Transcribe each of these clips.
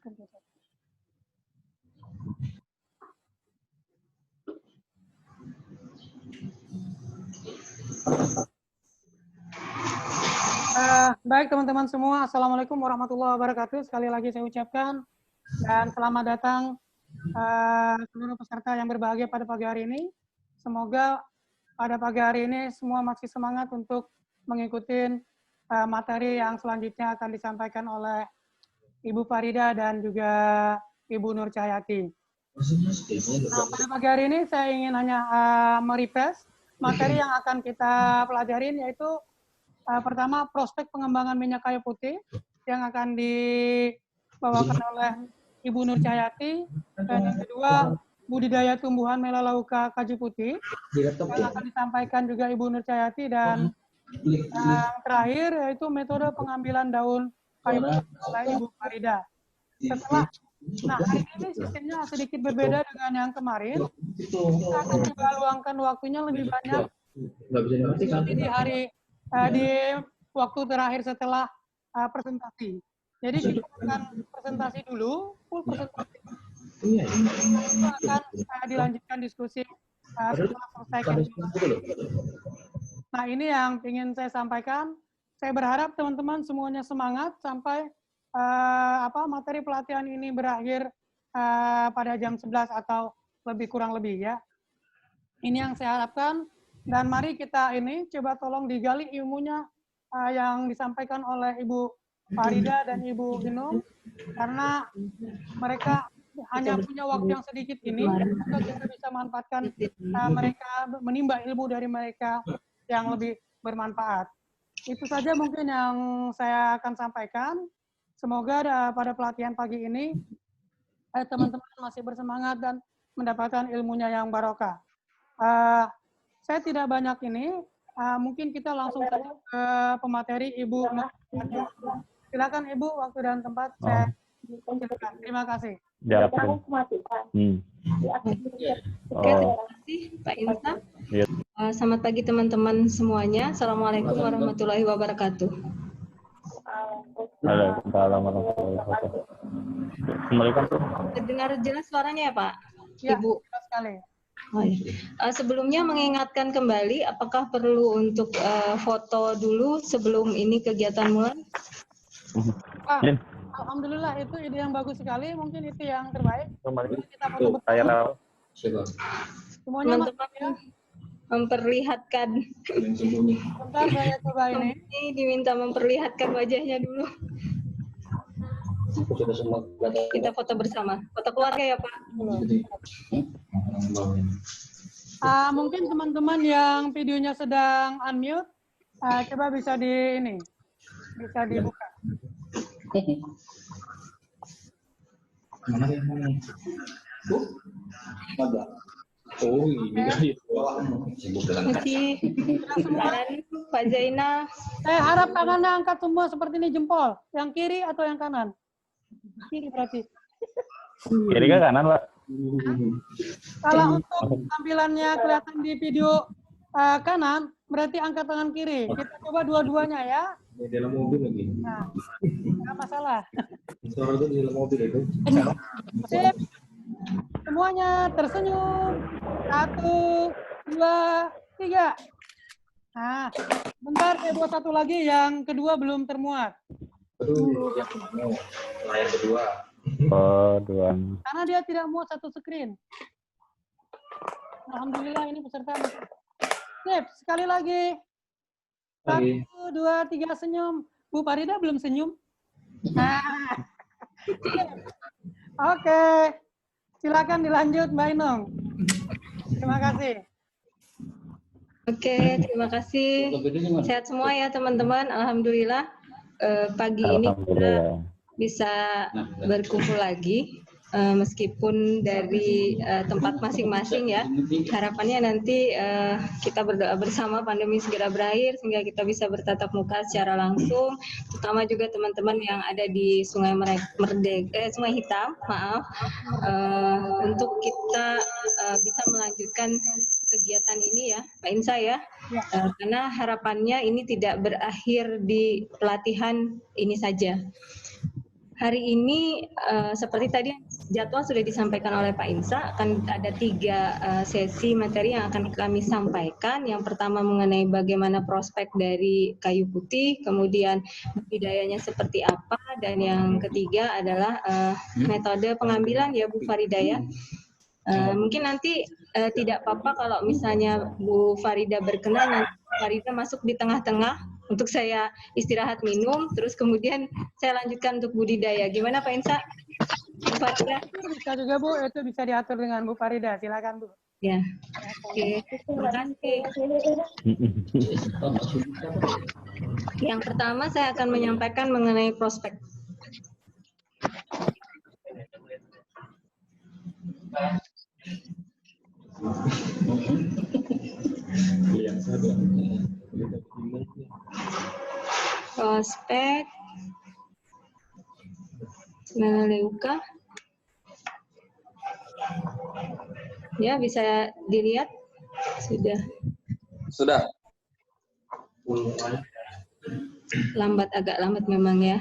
Baik teman-teman semua, Assalamualaikum warahmatullahi wabarakatuh. Sekali lagi saya ucapkan dan selamat datang seluruh peserta yang berbahagia pada pagi hari ini. Semoga pada pagi hari ini semua masih semangat untuk mengikuti materi yang selanjutnya akan disampaikan oleh Ibu Farida dan juga Ibu Nur Cahyati. Nah, pada pagi hari ini saya ingin hanya merefresh materi yang akan kita pelajarin, yaitu pertama prospek pengembangan minyak kayu putih yang akan dibawakan oleh Ibu Nur Cahyati, dan yang kedua budidaya tumbuhan melalauca kaju putih yang akan disampaikan juga Ibu Nur Cahyati, dan yang terakhir yaitu metode pengambilan daun kayu putih oleh Ibu Farida. Nah, hari ini sistemnya sedikit berbeda dengan yang kemarin. Kita akan coba luangkan waktunya lebih banyak di waktu terakhir setelah presentasi. Jadi kita akan presentasi dulu, full presentasi. Itu akan dilanjutkan diskusi setelah selesai. Nah, ini yang ingin saya sampaikan. Saya berharap teman-teman semuanya semangat sampai materi pelatihan ini berakhir pada jam 11 atau kurang lebih ya. Ini yang saya harapkan, dan mari kita ini coba tolong digali ilmunya yang disampaikan oleh Ibu Farida dan Ibu Inung, karena mereka hanya punya waktu yang sedikit ini, semoga kita bisa manfaatkan mereka, menimba ilmu dari mereka yang lebih bermanfaat. Itu saja mungkin yang saya akan sampaikan. Semoga pada pelatihan pagi ini teman-teman masih bersemangat dan mendapatkan ilmunya yang barokah. Saya tidak banyak ini, mungkin kita langsung saja ke pemateri Ibu. Silakan Ibu, waktu dan tempat saya silakan. Terima kasih. Oke, terima kasih Pak Insa. Selamat pagi teman-teman semuanya. Assalamualaikum warahmatullahi wabarakatuh. Waalaikumsalam warahmatullahi wabarakatuh. Terdengar jelas suaranya ya Pak? Ya, Ibu. jelas sekali. Oh, ya. Sebelumnya mengingatkan kembali, apakah perlu untuk foto dulu sebelum ini kegiatan mulai? Alhamdulillah, itu ide yang bagus sekali. Mungkin itu yang terbaik. Kita foto bersama. Semuanya teman-teman memperlihatkan. Bentar, saya coba ini. Diminta memperlihatkan wajahnya dulu. Kita foto bersama. Foto keluarga ya Pak. Mungkin teman-teman yang videonya sedang unmute, coba bisa bisa dibuka. Oh ini Pak Zainal. Saya harap tangannya angkat semua seperti ini, jempol. Yang kiri atau yang kanan? Kiri berarti. kiri ke kanan Pak? Kalau untuk tampilannya kelihatan di video kanan, berarti angkat tangan kiri. Kita coba dua-duanya ya. Di dalam mobil lagi. Nah, nggak masalah. Suara itu di dalam mobil itu. Sip. Semuanya tersenyum. 1, 2, 3. Nah, bentar saya buat satu lagi, yang kedua belum termuat. Aduh, layar kedua. Dua. Karena dia tidak muat satu screen. Alhamdulillah ini peserta. Sip, sekali lagi. 1, 2, 3 senyum. Bu Farida belum senyum? Nah. Oke. Silakan dilanjut Mbak Inung. Terima kasih. Oke, terima kasih. Sehat semua ya teman-teman. Alhamdulillah pagi ini kita bisa berkumpul lagi. Meskipun dari tempat masing-masing ya, harapannya nanti kita berdoa bersama pandemi segera berakhir sehingga kita bisa bertatap muka secara langsung, terutama juga teman-teman yang ada di Sungai Sungai Hitam, maaf, untuk kita bisa melanjutkan kegiatan ini ya, Pak Insa ya, karena harapannya ini tidak berakhir di pelatihan ini saja. Hari ini seperti tadi jadwal sudah disampaikan oleh Pak Insa, akan ada 3 sesi materi yang akan kami sampaikan. Yang pertama mengenai bagaimana prospek dari kayu putih, kemudian budidayanya seperti apa, dan yang ketiga adalah metode pengambilan ya Bu Farida ya. Mungkin nanti tidak apa-apa kalau misalnya Bu Farida berkenan, nanti Bu Farida masuk di tengah-tengah untuk saya istirahat minum, terus kemudian saya lanjutkan untuk budidaya. Gimana Pak Insa? Bu Farida? Bisa juga Bu, itu bisa diatur dengan Bu Farida. Silakan Bu. Ya, oke. Terima kasih. Yang pertama saya akan menyampaikan mengenai prospek. Prospek Melaleuca. Ya, bisa dilihat? Sudah. Agak lambat memang ya.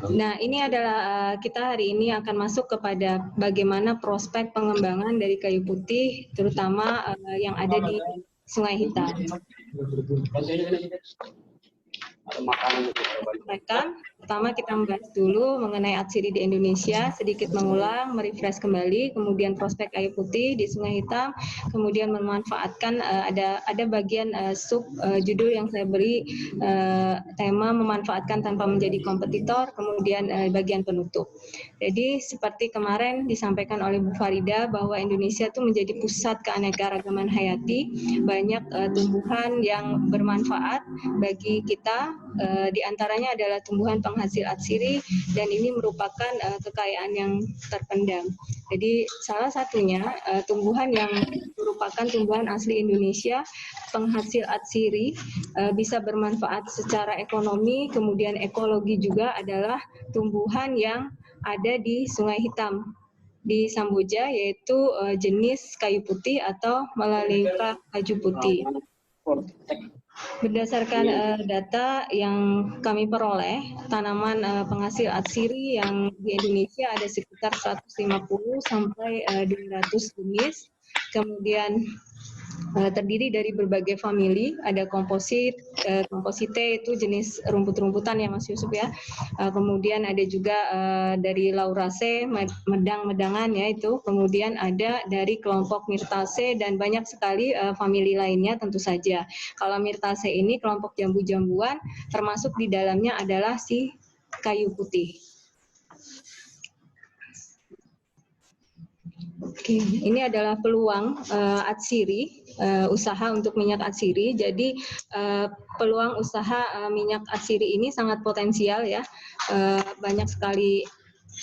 Nah, ini adalah kita hari ini akan masuk kepada bagaimana prospek pengembangan dari kayu putih, terutama yang ada di Sungai Hitam. Pertama kita membahas dulu mengenai atsiri di Indonesia, sedikit mengulang, merefresh kembali, kemudian prospek kayu putih di Sungai Hitam, kemudian memanfaatkan ada bagian sub judul yang saya beri tema memanfaatkan tanpa menjadi kompetitor, kemudian bagian penutup. Jadi seperti kemarin disampaikan oleh Bu Farida bahwa Indonesia itu menjadi pusat keanekaragaman hayati, banyak tumbuhan yang bermanfaat bagi kita, di antaranya adalah tumbuhan penghasil atsiri, dan ini merupakan kekayaan yang terpendam. Jadi salah satunya tumbuhan yang merupakan tumbuhan asli Indonesia, penghasil atsiri, bisa bermanfaat secara ekonomi, kemudian ekologi juga adalah tumbuhan yang ada di Sungai Hitam di Samboja, yaitu jenis kayu putih atau Melaleuca kayu putih. Berdasarkan data yang kami peroleh, tanaman penghasil atsiri yang di Indonesia ada sekitar 150 sampai 200 jenis. Kemudian terdiri dari berbagai famili, ada komposite itu jenis rumput-rumputan ya Mas Yusuf ya. Kemudian ada juga dari Lauraceae, medang-medangan ya itu. Kemudian ada dari kelompok Myrtaceae dan banyak sekali famili lainnya tentu saja. Kalau Myrtaceae ini kelompok jambu-jambuan, termasuk di dalamnya adalah si kayu putih. Oke, ini adalah peluang atsiri, usaha untuk minyak atsiri. Jadi peluang usaha minyak atsiri ini sangat potensial ya, banyak sekali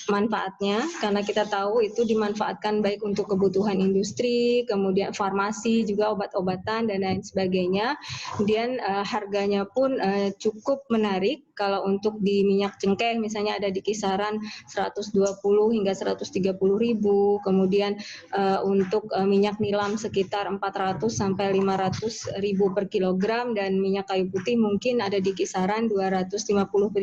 manfaatnya, karena kita tahu itu dimanfaatkan baik untuk kebutuhan industri, kemudian farmasi, juga obat-obatan dan lain sebagainya. Kemudian harganya pun cukup menarik. Kalau untuk di minyak cengkeh misalnya ada di kisaran 120 hingga 130 ribu. Kemudian untuk minyak nilam sekitar 400 sampai 500 ribu per kilogram, dan minyak kayu putih mungkin ada di kisaran 250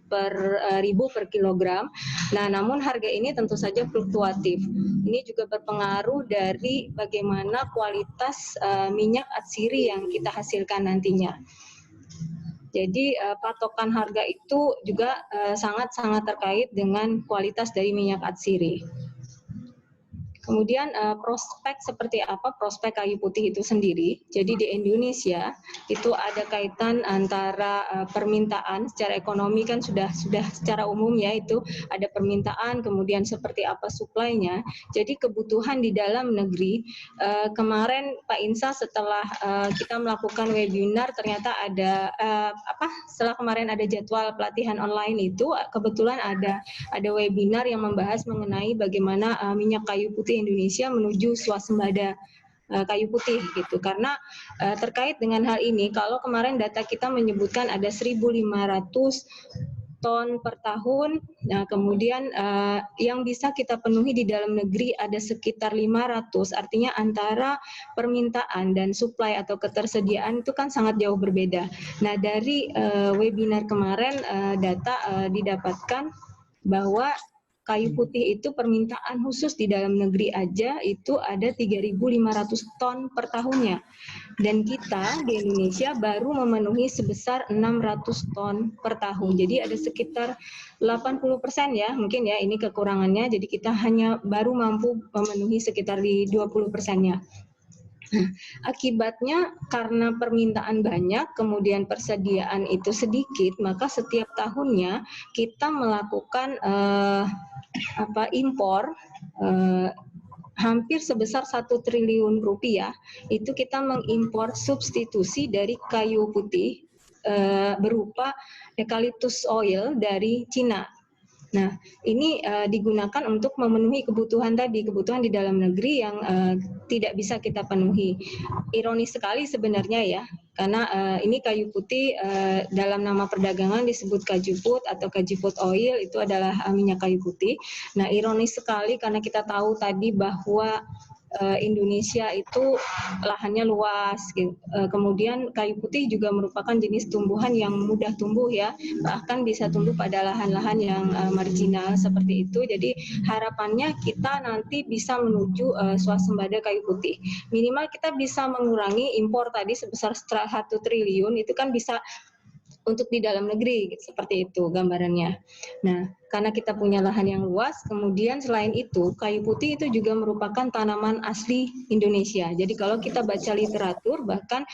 per ribu per kilogram. Nah, namun harga ini tentu saja fluktuatif. Ini juga berpengaruh dari bagaimana kualitas minyak atsiri yang kita hasilkan nantinya. Jadi patokan harga itu juga sangat-sangat terkait dengan kualitas dari minyak atsiri. Kemudian prospek seperti apa prospek kayu putih itu sendiri. Jadi di Indonesia itu ada kaitan antara permintaan secara ekonomi kan sudah secara umum ya, itu ada permintaan, kemudian seperti apa suplainya. Jadi kebutuhan di dalam negeri, kemarin Pak Insa setelah kita melakukan webinar ternyata ada setelah kemarin ada jadwal pelatihan online itu kebetulan ada webinar yang membahas mengenai bagaimana minyak kayu putih Indonesia menuju swasembada kayu putih gitu. Karena terkait dengan hal ini, kalau kemarin data kita menyebutkan ada 1.500 ton per tahun, nah kemudian yang bisa kita penuhi di dalam negeri ada sekitar 500, artinya antara permintaan dan supply atau ketersediaan itu kan sangat jauh berbeda. Nah dari webinar kemarin data didapatkan bahwa kayu putih itu permintaan khusus di dalam negeri aja itu ada 3.500 ton per tahunnya. Dan kita di Indonesia baru memenuhi sebesar 600 ton per tahun. Jadi ada sekitar 80% ya, mungkin ya ini kekurangannya. Jadi kita hanya baru mampu memenuhi sekitar di 20%-nya. Akibatnya karena permintaan banyak, kemudian persediaan itu sedikit, maka setiap tahunnya kita melakukan impor hampir sebesar 1 triliun rupiah. Itu kita mengimpor substitusi dari kayu putih berupa eucalyptus oil dari Cina. Nah, ini digunakan untuk memenuhi kebutuhan di dalam negeri yang tidak bisa kita penuhi. Ironis sekali sebenarnya ya, karena ini kayu putih dalam nama perdagangan disebut kajuput atau kajuput oil, itu adalah minyak kayu putih. Nah, ironis sekali karena kita tahu tadi bahwa Indonesia itu lahannya luas, gitu. Kemudian kayu putih juga merupakan jenis tumbuhan yang mudah tumbuh ya, bahkan bisa tumbuh pada lahan-lahan yang marginal seperti itu. Jadi harapannya kita nanti bisa menuju swasembada kayu putih. Minimal kita bisa mengurangi impor tadi sebesar 1 triliun, itu kan bisa untuk di dalam negeri, seperti itu gambarannya. Nah, karena kita punya lahan yang luas, kemudian selain itu, kayu putih itu juga merupakan tanaman asli Indonesia. Jadi kalau kita baca literatur, bahkan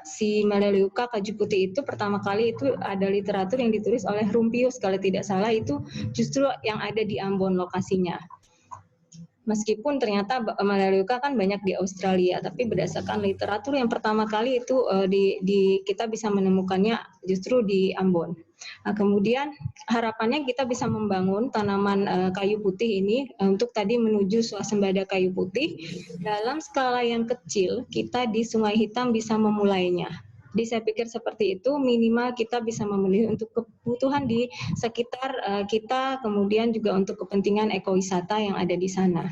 si Melaleuca kaju putih itu pertama kali itu ada literatur yang ditulis oleh Rumpius, kalau tidak salah itu justru yang ada di Ambon lokasinya. Meskipun ternyata Melaleuca kan banyak di Australia, tapi berdasarkan literatur yang pertama kali itu kita bisa menemukannya justru di Ambon. Nah, kemudian harapannya kita bisa membangun tanaman kayu putih ini untuk tadi menuju swasembada kayu putih dalam skala yang kecil. Kita di Sungai Hitam bisa memulainya. Jadi saya pikir seperti itu, minimal kita bisa memenuhi untuk kebutuhan di sekitar kita, kemudian juga untuk kepentingan ekowisata yang ada di sana.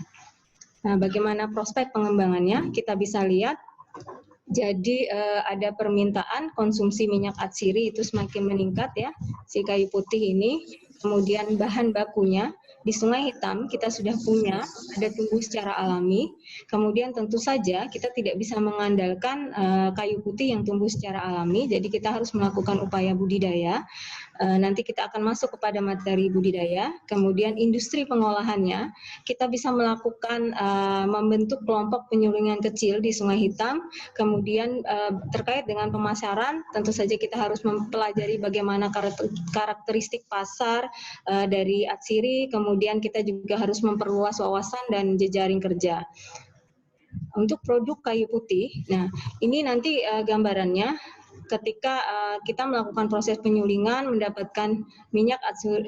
Nah, bagaimana prospek pengembangannya? Kita bisa lihat, jadi ada permintaan konsumsi minyak atsiri itu semakin meningkat ya, si kayu putih ini. Kemudian bahan bakunya, di Sungai Hitam kita sudah punya, ada tumbuh secara alami. Kemudian tentu saja kita tidak bisa mengandalkan kayu putih yang tumbuh secara alami, jadi kita harus melakukan upaya budidaya. Nanti kita akan masuk kepada materi budidaya. Kemudian industri pengolahannya, kita bisa melakukan membentuk kelompok penyulingan kecil di Sungai Hitam. Kemudian terkait dengan pemasaran, tentu saja kita harus mempelajari bagaimana karakteristik pasar dari atsiri. Kemudian kita juga harus memperluas wawasan dan jejaring kerja. Untuk produk kayu putih, nah ini nanti gambarannya ketika kita melakukan proses penyulingan mendapatkan minyak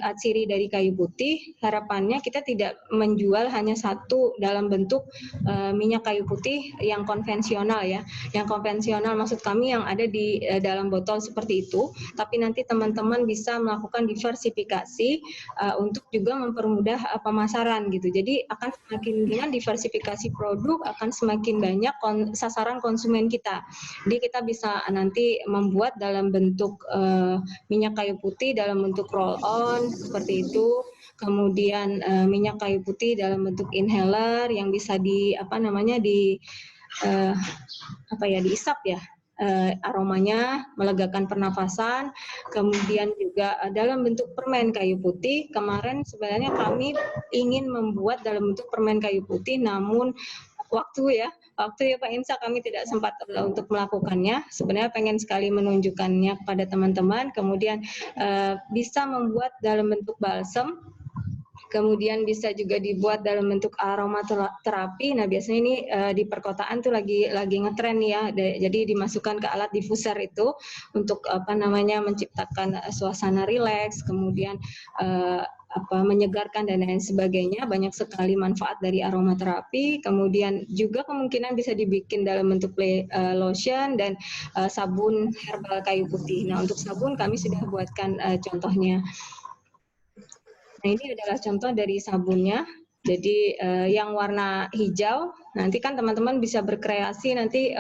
atsiri dari kayu putih, harapannya kita tidak menjual hanya satu dalam bentuk minyak kayu putih yang konvensional ya. Yang konvensional maksud kami yang ada di dalam botol seperti itu, tapi nanti teman-teman bisa melakukan diversifikasi untuk juga mempermudah pemasaran gitu. Jadi akan semakin dengan diversifikasi produk akan semakin banyak sasaran konsumen kita. Jadi kita bisa nanti membuat dalam bentuk minyak kayu putih dalam bentuk roll on seperti itu, kemudian minyak kayu putih dalam bentuk inhaler yang bisa diisap ya, aromanya melegakan pernafasan. Kemudian juga dalam bentuk permen kayu putih. Kemarin sebenarnya kami ingin membuat dalam bentuk permen kayu putih, namun waktu ya Pak Insa kami tidak sempat untuk melakukannya. Sebenarnya pengen sekali menunjukkannya kepada teman-teman. Kemudian bisa membuat dalam bentuk balsam, kemudian bisa juga dibuat dalam bentuk aromaterapi. Nah biasanya ini di perkotaan tuh lagi ngetren ya. Jadi dimasukkan ke alat diffuser itu untuk menciptakan suasana rileks, kemudian menyegarkan dan lain sebagainya. Banyak sekali manfaat dari aromaterapi. Kemudian juga kemungkinan bisa dibikin dalam bentuk lotion dan sabun herbal kayu putih. Nah untuk sabun kami sudah buatkan contohnya. Nah ini adalah contoh dari sabunnya. Jadi yang warna hijau nanti kan teman-teman bisa berkreasi nanti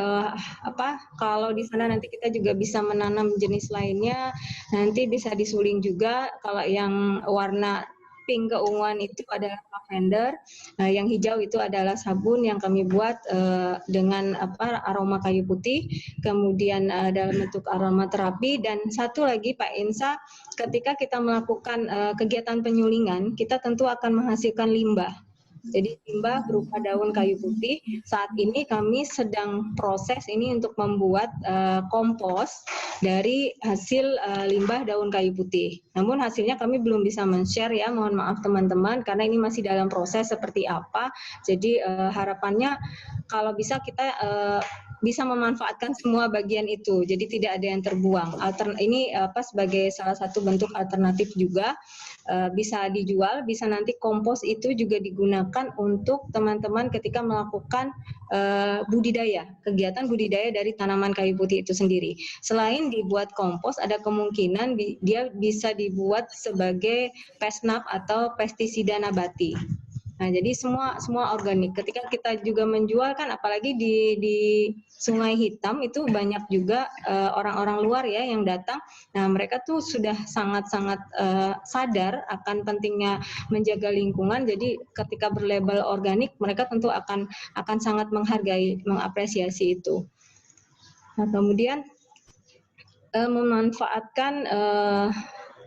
kalau di sana nanti kita juga bisa menanam jenis lainnya, nanti bisa disuling juga. Kalau yang warna pink keunguan itu adalah lavender, yang hijau itu adalah sabun yang kami buat dengan aroma kayu putih, kemudian dalam bentuk aromaterapi, dan satu lagi Pak Insa, ketika kita melakukan kegiatan penyulingan, kita tentu akan menghasilkan limbah. Jadi limbah berupa daun kayu putih. Saat ini kami sedang proses ini untuk membuat kompos dari hasil limbah daun kayu putih. Namun hasilnya kami belum bisa men-share ya, mohon maaf teman-teman, karena ini masih dalam proses seperti apa. Jadi harapannya kalau bisa kita bisa memanfaatkan semua bagian itu, jadi tidak ada yang terbuang. Ini sebagai salah satu bentuk alternatif juga. Bisa dijual, bisa nanti kompos itu juga digunakan untuk teman-teman ketika melakukan budidaya, kegiatan budidaya dari tanaman kayu putih itu sendiri. Selain dibuat kompos, ada kemungkinan dia bisa dibuat sebagai pesnap atau pestisida nabati. Nah, jadi semua organik. Ketika kita juga menjual kan, apalagi di Sungai Hitam itu banyak juga orang-orang luar ya yang datang. Nah, mereka tuh sudah sangat-sangat sadar akan pentingnya menjaga lingkungan. Jadi ketika berlabel organik, mereka tentu akan sangat menghargai, mengapresiasi itu. Nah, kemudian memanfaatkan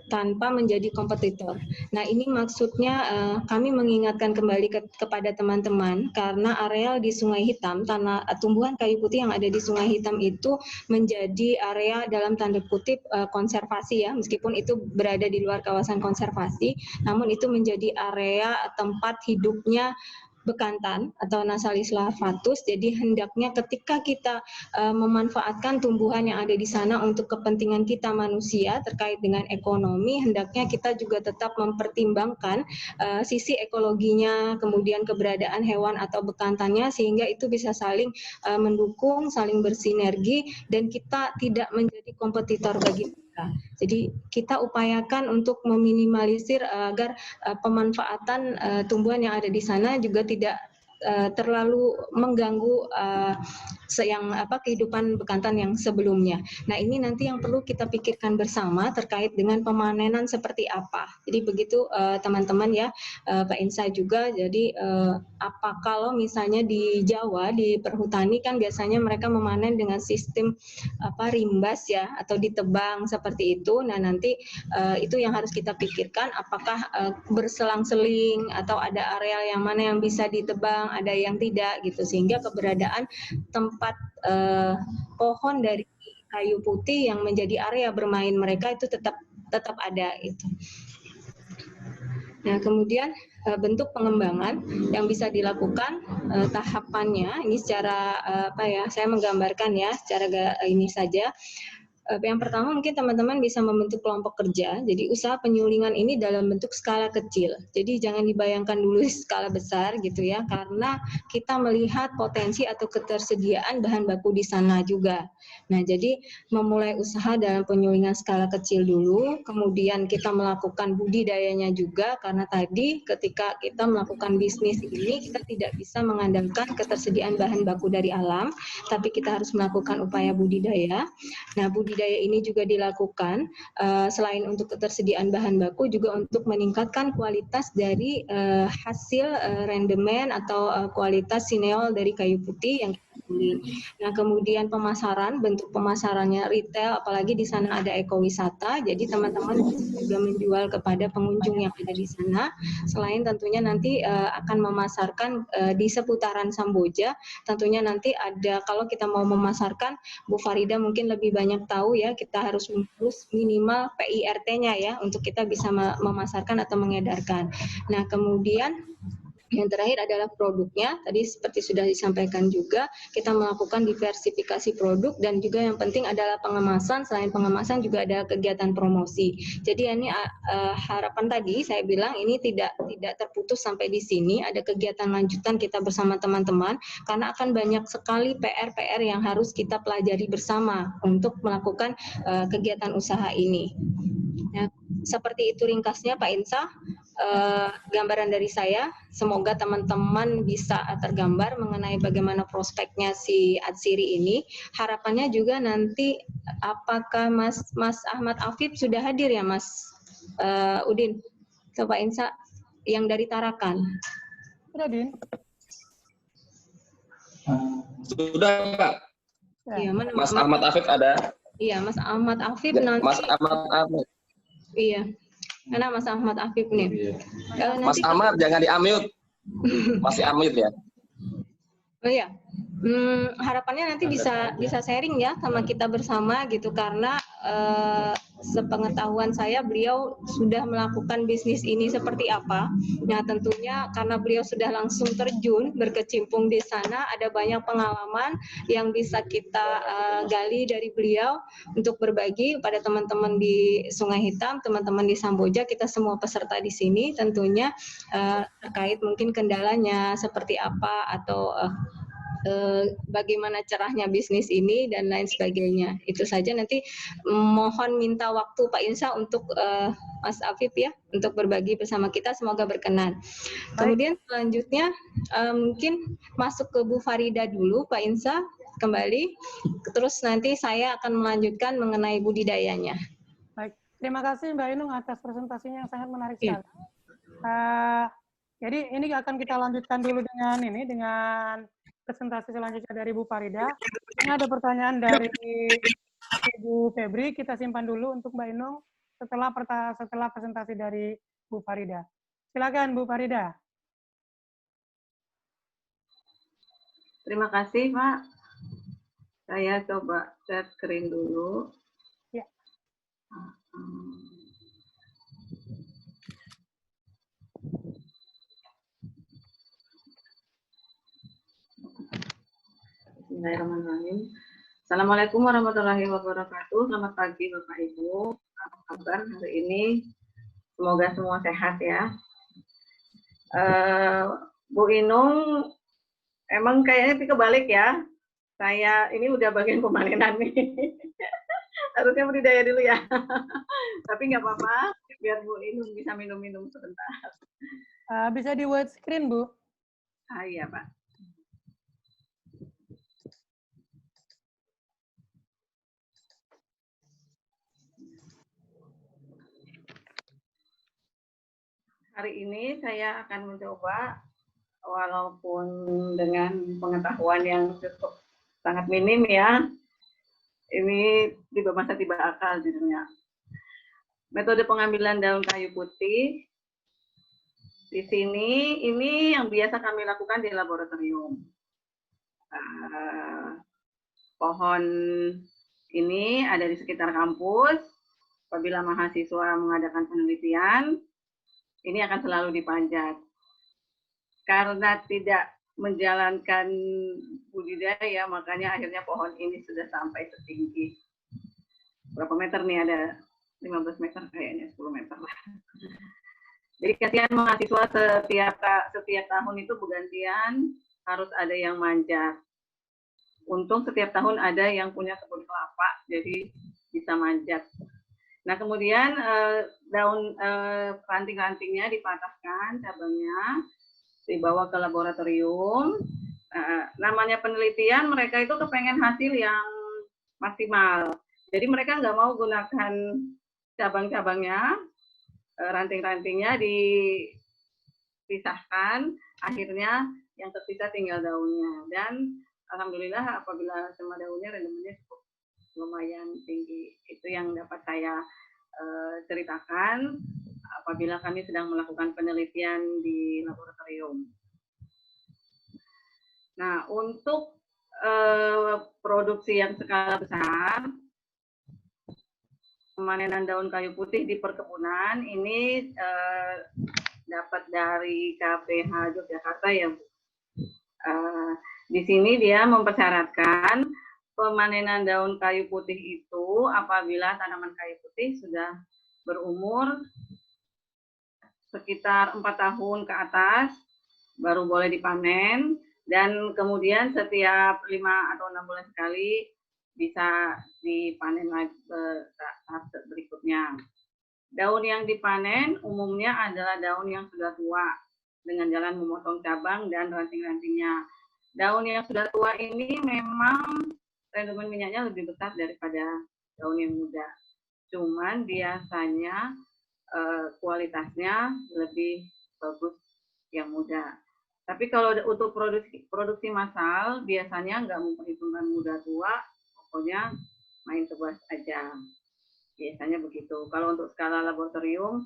tanpa menjadi kompetitor. Nah, ini maksudnya kami mengingatkan kembali kepada teman-teman, karena areal di Sungai Hitam, tumbuhan kayu putih yang ada di Sungai Hitam itu menjadi area dalam tanda kutip konservasi ya, meskipun itu berada di luar kawasan konservasi, namun itu menjadi area tempat hidupnya bekantan atau Nasalis lavatus. Jadi hendaknya ketika kita memanfaatkan tumbuhan yang ada di sana untuk kepentingan kita manusia terkait dengan ekonomi, hendaknya kita juga tetap mempertimbangkan sisi ekologinya, kemudian keberadaan hewan atau bekantannya, sehingga itu bisa saling mendukung, saling bersinergi, dan kita tidak menjadi kompetitor bagi mereka. Jadi kita upayakan untuk meminimalisir agar pemanfaatan tumbuhan yang ada di sana juga tidak terlalu mengganggu kehidupan bekantan yang sebelumnya. Nah, ini nanti yang perlu kita pikirkan bersama terkait dengan pemanenan seperti apa. Jadi begitu teman-teman ya, Pak Insa juga. Jadi kalau misalnya di Jawa di perhutani kan biasanya mereka memanen dengan sistem rimbas ya, atau ditebang seperti itu. Nah, nanti itu yang harus kita pikirkan, apakah berselang-seling atau ada areal yang mana yang bisa ditebang, ada yang tidak gitu, sehingga keberadaan tempat pohon dari kayu putih yang menjadi area bermain mereka itu tetap ada itu. Nah, kemudian bentuk pengembangan yang bisa dilakukan tahapannya ini secara saya menggambarkan ya secara ini saja. Yang pertama mungkin teman-teman bisa membentuk kelompok kerja. Jadi usaha penyulingan ini dalam bentuk skala kecil. Jadi jangan dibayangkan dulu skala besar gitu ya, karena kita melihat potensi atau ketersediaan bahan baku di sana juga. Nah, jadi memulai usaha dalam penyulingan skala kecil dulu, kemudian kita melakukan budidayanya juga, karena tadi ketika kita melakukan bisnis ini kita tidak bisa mengandalkan ketersediaan bahan baku dari alam, tapi kita harus melakukan upaya budidaya. Nah, budidaya ini juga dilakukan selain untuk ketersediaan bahan baku juga untuk meningkatkan kualitas dari hasil rendemen atau kualitas sineol dari kayu putih yang kita suling. Nah, kemudian pemasaran, bentuk pemasarannya retail, apalagi di sana ada ekowisata, jadi teman-teman juga menjual kepada pengunjung yang ada di sana. Selain tentunya nanti akan memasarkan di seputaran Samboja, tentunya nanti ada, kalau kita mau memasarkan, Bu Farida mungkin lebih banyak tahu ya, kita harus minimal PIRT-nya ya untuk kita bisa memasarkan atau mengedarkan. Nah, kemudian yang terakhir adalah produknya. Tadi seperti sudah disampaikan juga, kita melakukan diversifikasi produk, dan juga yang penting adalah pengemasan. Selain pengemasan juga ada kegiatan promosi. Jadi ini harapan tadi saya bilang ini tidak terputus sampai di sini. Ada kegiatan lanjutan kita bersama teman-teman, karena akan banyak sekali PR-PR yang harus kita pelajari bersama untuk melakukan kegiatan usaha ini. Nah, seperti itu ringkasnya Pak Insa. Gambaran dari saya, semoga teman-teman bisa tergambar mengenai bagaimana prospeknya si Atsiri ini. Harapannya juga nanti, apakah Mas Ahmad Afif sudah hadir ya Mas Udin? Pak Insa yang dari Tarakan. Sudah, Din? Sudah, Kak. Iya, mana Mas Ahmad Afif ada. Iya, Mas Ahmad Afif nanti. Mas Ahmad Afif. Iya, karena Mas Ahmad Afif nih. Mas Ahmad jangan di-unmute. Masih unmute ya. Oh iya, harapannya nanti bisa sharing ya sama kita bersama gitu, karena sepengetahuan saya beliau sudah melakukan bisnis ini seperti apa. Nah tentunya karena beliau sudah langsung terjun berkecimpung di sana, ada banyak pengalaman yang bisa kita gali dari beliau untuk berbagi pada teman-teman di Sungai Hitam, teman-teman di Samboja, kita semua peserta di sini tentunya terkait mungkin kendalanya seperti apa atau bagaimana cerahnya bisnis ini dan lain sebagainya. Itu saja, nanti mohon minta waktu Pak Insa untuk Mas Afif ya, untuk berbagi bersama kita, semoga berkenan. Kemudian selanjutnya mungkin masuk ke Bu Farida dulu Pak Insa kembali, terus nanti saya akan melanjutkan mengenai budidayanya. Baik, terima kasih Mbak Inung atas presentasinya yang sangat menarik sekali. Jadi ini akan kita lanjutkan dulu dengan presentasi selanjutnya dari Bu Farida. Ini ada pertanyaan dari Ibu Febri, kita simpan dulu untuk Mbak Inung setelah presentasi dari Bu Farida. Silakan Bu Farida. Terima kasih Pak. Saya coba share screen dulu. Ya. Bismillahirrahmanirrahim. Assalamualaikum warahmatullahi wabarakatuh. Selamat pagi Bapak Ibu. Apa kabar hari ini? Semoga semua sehat ya. Bu Inung, emang kayaknya kebalik ya. Saya ini udah bagian pemanenan nih. Harusnya budidaya dulu ya. Tapi nggak apa-apa, biar Bu Inung bisa minum-minum sebentar. Bisa di wide screen, Bu? Iya, Pak. Hari ini saya akan mencoba, walaupun dengan pengetahuan yang cukup sangat minim ya, ini juga masa tiba akal judulnya. Metode pengambilan daun kayu putih. Di sini, ini yang biasa kami lakukan di laboratorium. Pohon ini ada di sekitar kampus. Apabila mahasiswa mengadakan penelitian, ini akan selalu dipanjat. Karena tidak menjalankan budidaya, makanya akhirnya pohon ini sudah sampai setinggi berapa meter nih, ada 15 meter kayaknya, 10 meter lah. Jadi kasihan mahasiswa setiap tahun itu bergantian harus ada yang manjat. Untung setiap tahun ada yang punya kebun kelapa, jadi bisa manjat. Nah kemudian daun ranting-rantingnya dipatahkan, cabangnya dibawa ke laboratorium. Namanya penelitian, mereka itu kepengen hasil yang maksimal. Jadi mereka nggak mau gunakan cabang-cabangnya, ranting-rantingnya dipisahkan, akhirnya yang tersisa tinggal daunnya. Dan alhamdulillah apabila semua daunnya rendemennya cukup lumayan tinggi. Itu yang dapat saya ceritakan apabila kami sedang melakukan penelitian di laboratorium. Nah, untuk produksi yang skala besar, pemanenan daun kayu putih di perkebunan ini dapat dari KPH Yogyakarta ya, Bu. Di sini dia mempersyaratkan pemanenan daun kayu putih itu apabila tanaman kayu putih sudah berumur sekitar 4 tahun ke atas baru boleh dipanen, dan kemudian setiap 5 atau 6 bulan sekali bisa dipanen lagi ke tahap berikutnya. Daun yang dipanen umumnya adalah daun yang sudah tua dengan jalan memotong cabang dan ranting-rantingnya. Daun yang sudah tua ini memang rendemen minyaknya lebih besar daripada daun yang muda. Cuman biasanya kualitasnya lebih bagus yang muda. Tapi kalau untuk produksi massal biasanya nggak memperhitungkan muda tua, pokoknya main tebas aja. Biasanya begitu. Kalau untuk skala laboratorium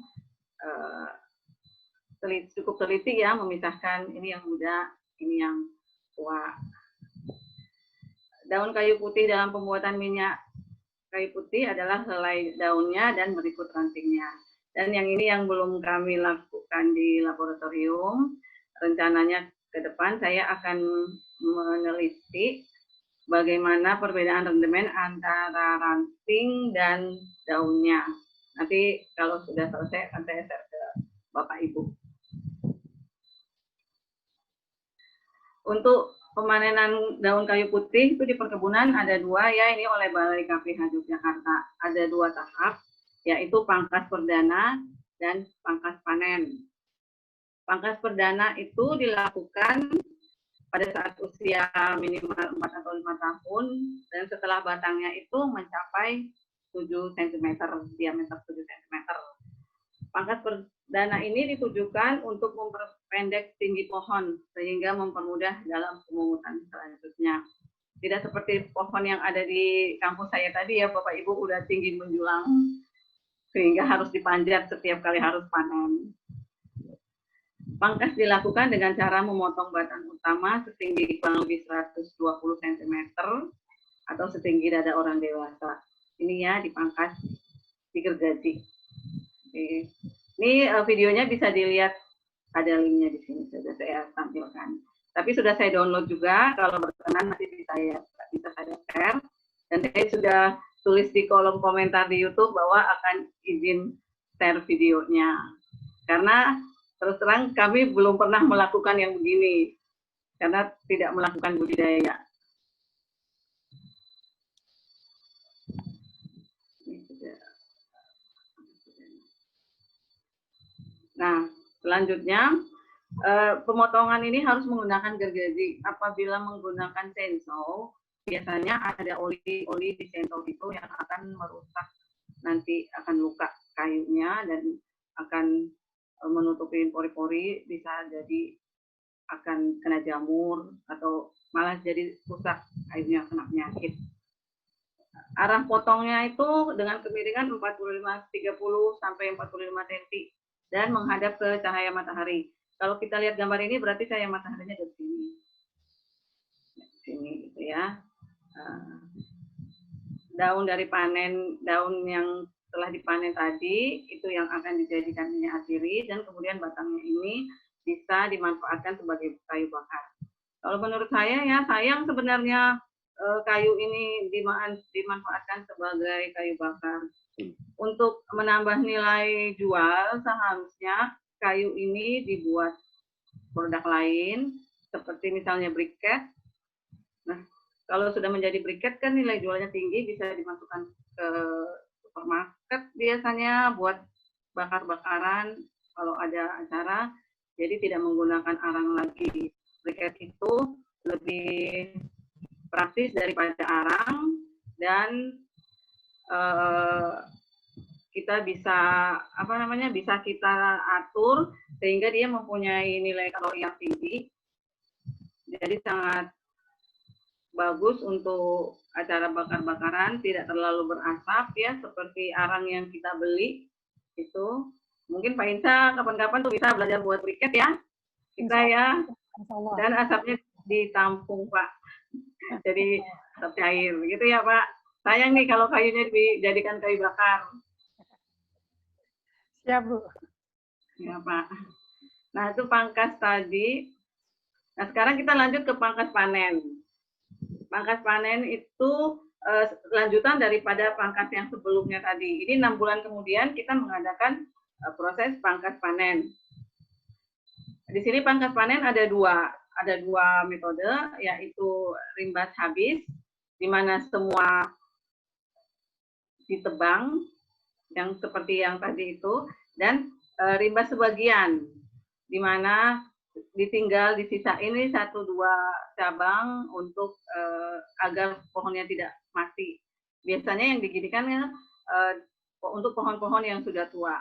cukup teliti ya, memisahkan ini yang muda, ini yang tua. Daun kayu putih dalam pembuatan minyak kayu putih adalah helai daunnya dan berikut rantingnya. Dan yang ini yang belum kami lakukan di laboratorium. Rencananya ke depan saya akan meneliti bagaimana perbedaan rendemen antara ranting dan daunnya. Nanti kalau sudah selesai akan saya share ke Bapak Ibu. Untuk pemanenan daun kayu putih itu di perkebunan ada dua ya, ini oleh Balai KPH Yogyakarta. Ada dua tahap, yaitu pangkas perdana dan pangkas panen. Pangkas perdana itu dilakukan pada saat usia minimal 4 atau 5 tahun, dan setelah batangnya itu mencapai 7 cm, diameter 7 cm. Pangkas perdana ini ditujukan untuk memperpendek tinggi pohon, sehingga mempermudah dalam pemungutan selanjutnya. Tidak seperti pohon yang ada di kampus saya tadi ya, Bapak Ibu, udah tinggi menjulang, sehingga harus dipanjat setiap kali harus panen. Pangkas dilakukan dengan cara memotong batang utama setinggi kurang lebih 120 cm atau setinggi dada orang dewasa. Ini ya dipangkas, digergaji. Oke. Ini videonya bisa dilihat, ada linknya di sini sudah saya tampilkan. Tapi sudah saya download juga, kalau berkenan nanti bisa saya share. Dan saya sudah tulis di kolom komentar di YouTube bahwa akan izin share videonya. Karena terus terang kami belum pernah melakukan yang begini, karena tidak melakukan budidaya. Nah, selanjutnya pemotongan ini harus menggunakan gergaji. Apabila menggunakan chainsaw, biasanya ada oli di chainsaw itu yang akan merusak, nanti akan luka kayunya dan akan menutupi pori-pori, bisa jadi akan kena jamur atau malah jadi rusak kayunya, kena penyakit. Arah potongnya itu dengan kemiringan 30 sampai 45 cm dan menghadap ke cahaya matahari. Kalau kita lihat gambar ini berarti cahaya mataharinya dari sini. Sini gitu ya. Daun dari panen, daun yang setelah dipanen tadi itu yang akan dijadikan minyak asiri, dan kemudian batangnya ini bisa dimanfaatkan sebagai kayu bakar. Kalau menurut saya ya sayang sebenarnya kayu ini dimanfaatkan sebagai kayu bakar. Untuk menambah nilai jual seharusnya kayu ini dibuat produk lain seperti misalnya briket. Nah, kalau sudah menjadi briket kan nilai jualnya tinggi, bisa dimasukkan ke supermarket biasanya buat bakar-bakaran kalau ada acara, jadi tidak menggunakan arang lagi. Briket itu lebih praktis daripada arang, dan kita bisa bisa kita atur sehingga dia mempunyai nilai kalori yang tinggi, jadi sangat bagus untuk acara bakar-bakaran, tidak terlalu berasap ya, seperti arang yang kita beli itu. Mungkin Pak Insa kapan-kapan tuh bisa belajar buat briket ya, kita ya. Dan asapnya ditampung Pak, jadi asap cair gitu ya Pak. Sayang nih kalau kayunya dijadikan kayu bakar. Siap Bu. Ya Pak. Nah itu pangkas tadi. Nah sekarang kita lanjut ke pangkas panen. Pangkas panen itu lanjutan daripada pangkas yang sebelumnya tadi. Ini 6 bulan kemudian kita mengadakan proses pangkas panen. Di sini pangkas panen ada dua metode, yaitu rimbas habis, di mana semua ditebang, yang seperti yang tadi itu, dan rimbas sebagian, di mana ditinggal disisa ini 1-2 cabang untuk agar pohonnya tidak mati. Biasanya yang diginikan ya untuk pohon-pohon yang sudah tua.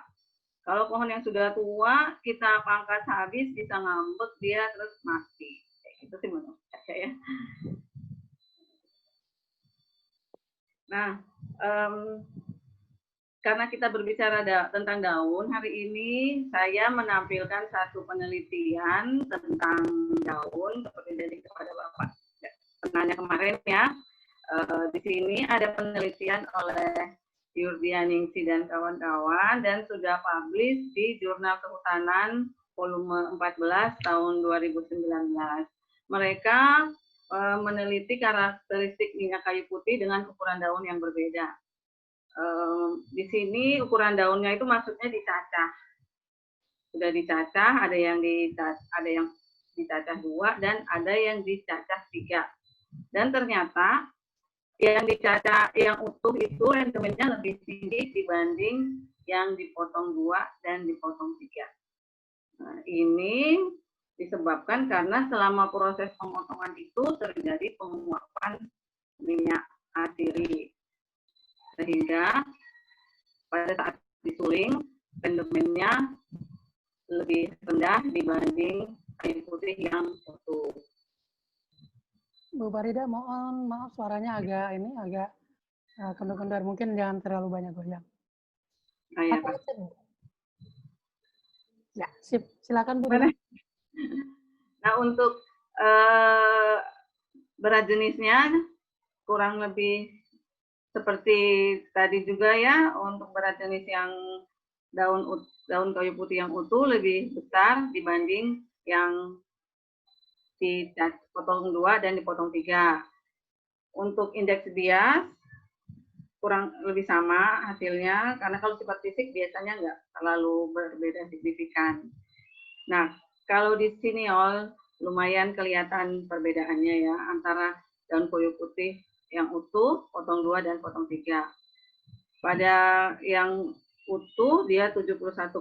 Kalau pohon yang sudah tua, kita pangkas habis, bisa ngambek dia terus mati. Itu sih menurut saya ya. Nah, karena kita berbicara tentang daun, hari ini saya menampilkan satu penelitian tentang daun, seperti dari kepada Bapak penanya kemarin ya. Di sini ada penelitian oleh Yurdianingsi dan kawan-kawan dan sudah publish di Jurnal Kehutanan volume 14 tahun 2019. Mereka meneliti karakteristik minyak kayu putih dengan ukuran daun yang berbeda. Di sini ukuran daunnya itu maksudnya dicacah. Sudah dicacah, ada yang dicacah 2 dan ada yang dicacah 3. Dan ternyata yang dicacah yang utuh itu rendemennya lebih tinggi dibanding yang dipotong 2 dan dipotong 3. Nah, ini disebabkan karena selama proses pemotongan itu terjadi penguapan minyak asiri, sehingga pada saat disuling rendemennya lebih rendah dibanding kayu putih yang utuh. Bu Farida, mohon maaf suaranya agak kendor-kendor, mungkin jangan terlalu banyak goyang. Ya, Pak. Ya, sip. Silakan Bu. Nah, untuk berat jenisnya kurang lebih seperti tadi juga ya, untuk berat jenis yang daun kayu putih yang utuh lebih besar dibanding yang dipotong 2 dan dipotong 3. Untuk indeks bias kurang lebih sama hasilnya, karena kalau sifat fisik biasanya nggak terlalu berbeda signifikan. Nah, kalau di sini lumayan kelihatan perbedaannya ya, antara daun kayu putih yang utuh, potong 2 dan potong 3. Pada yang utuh dia 71,67%,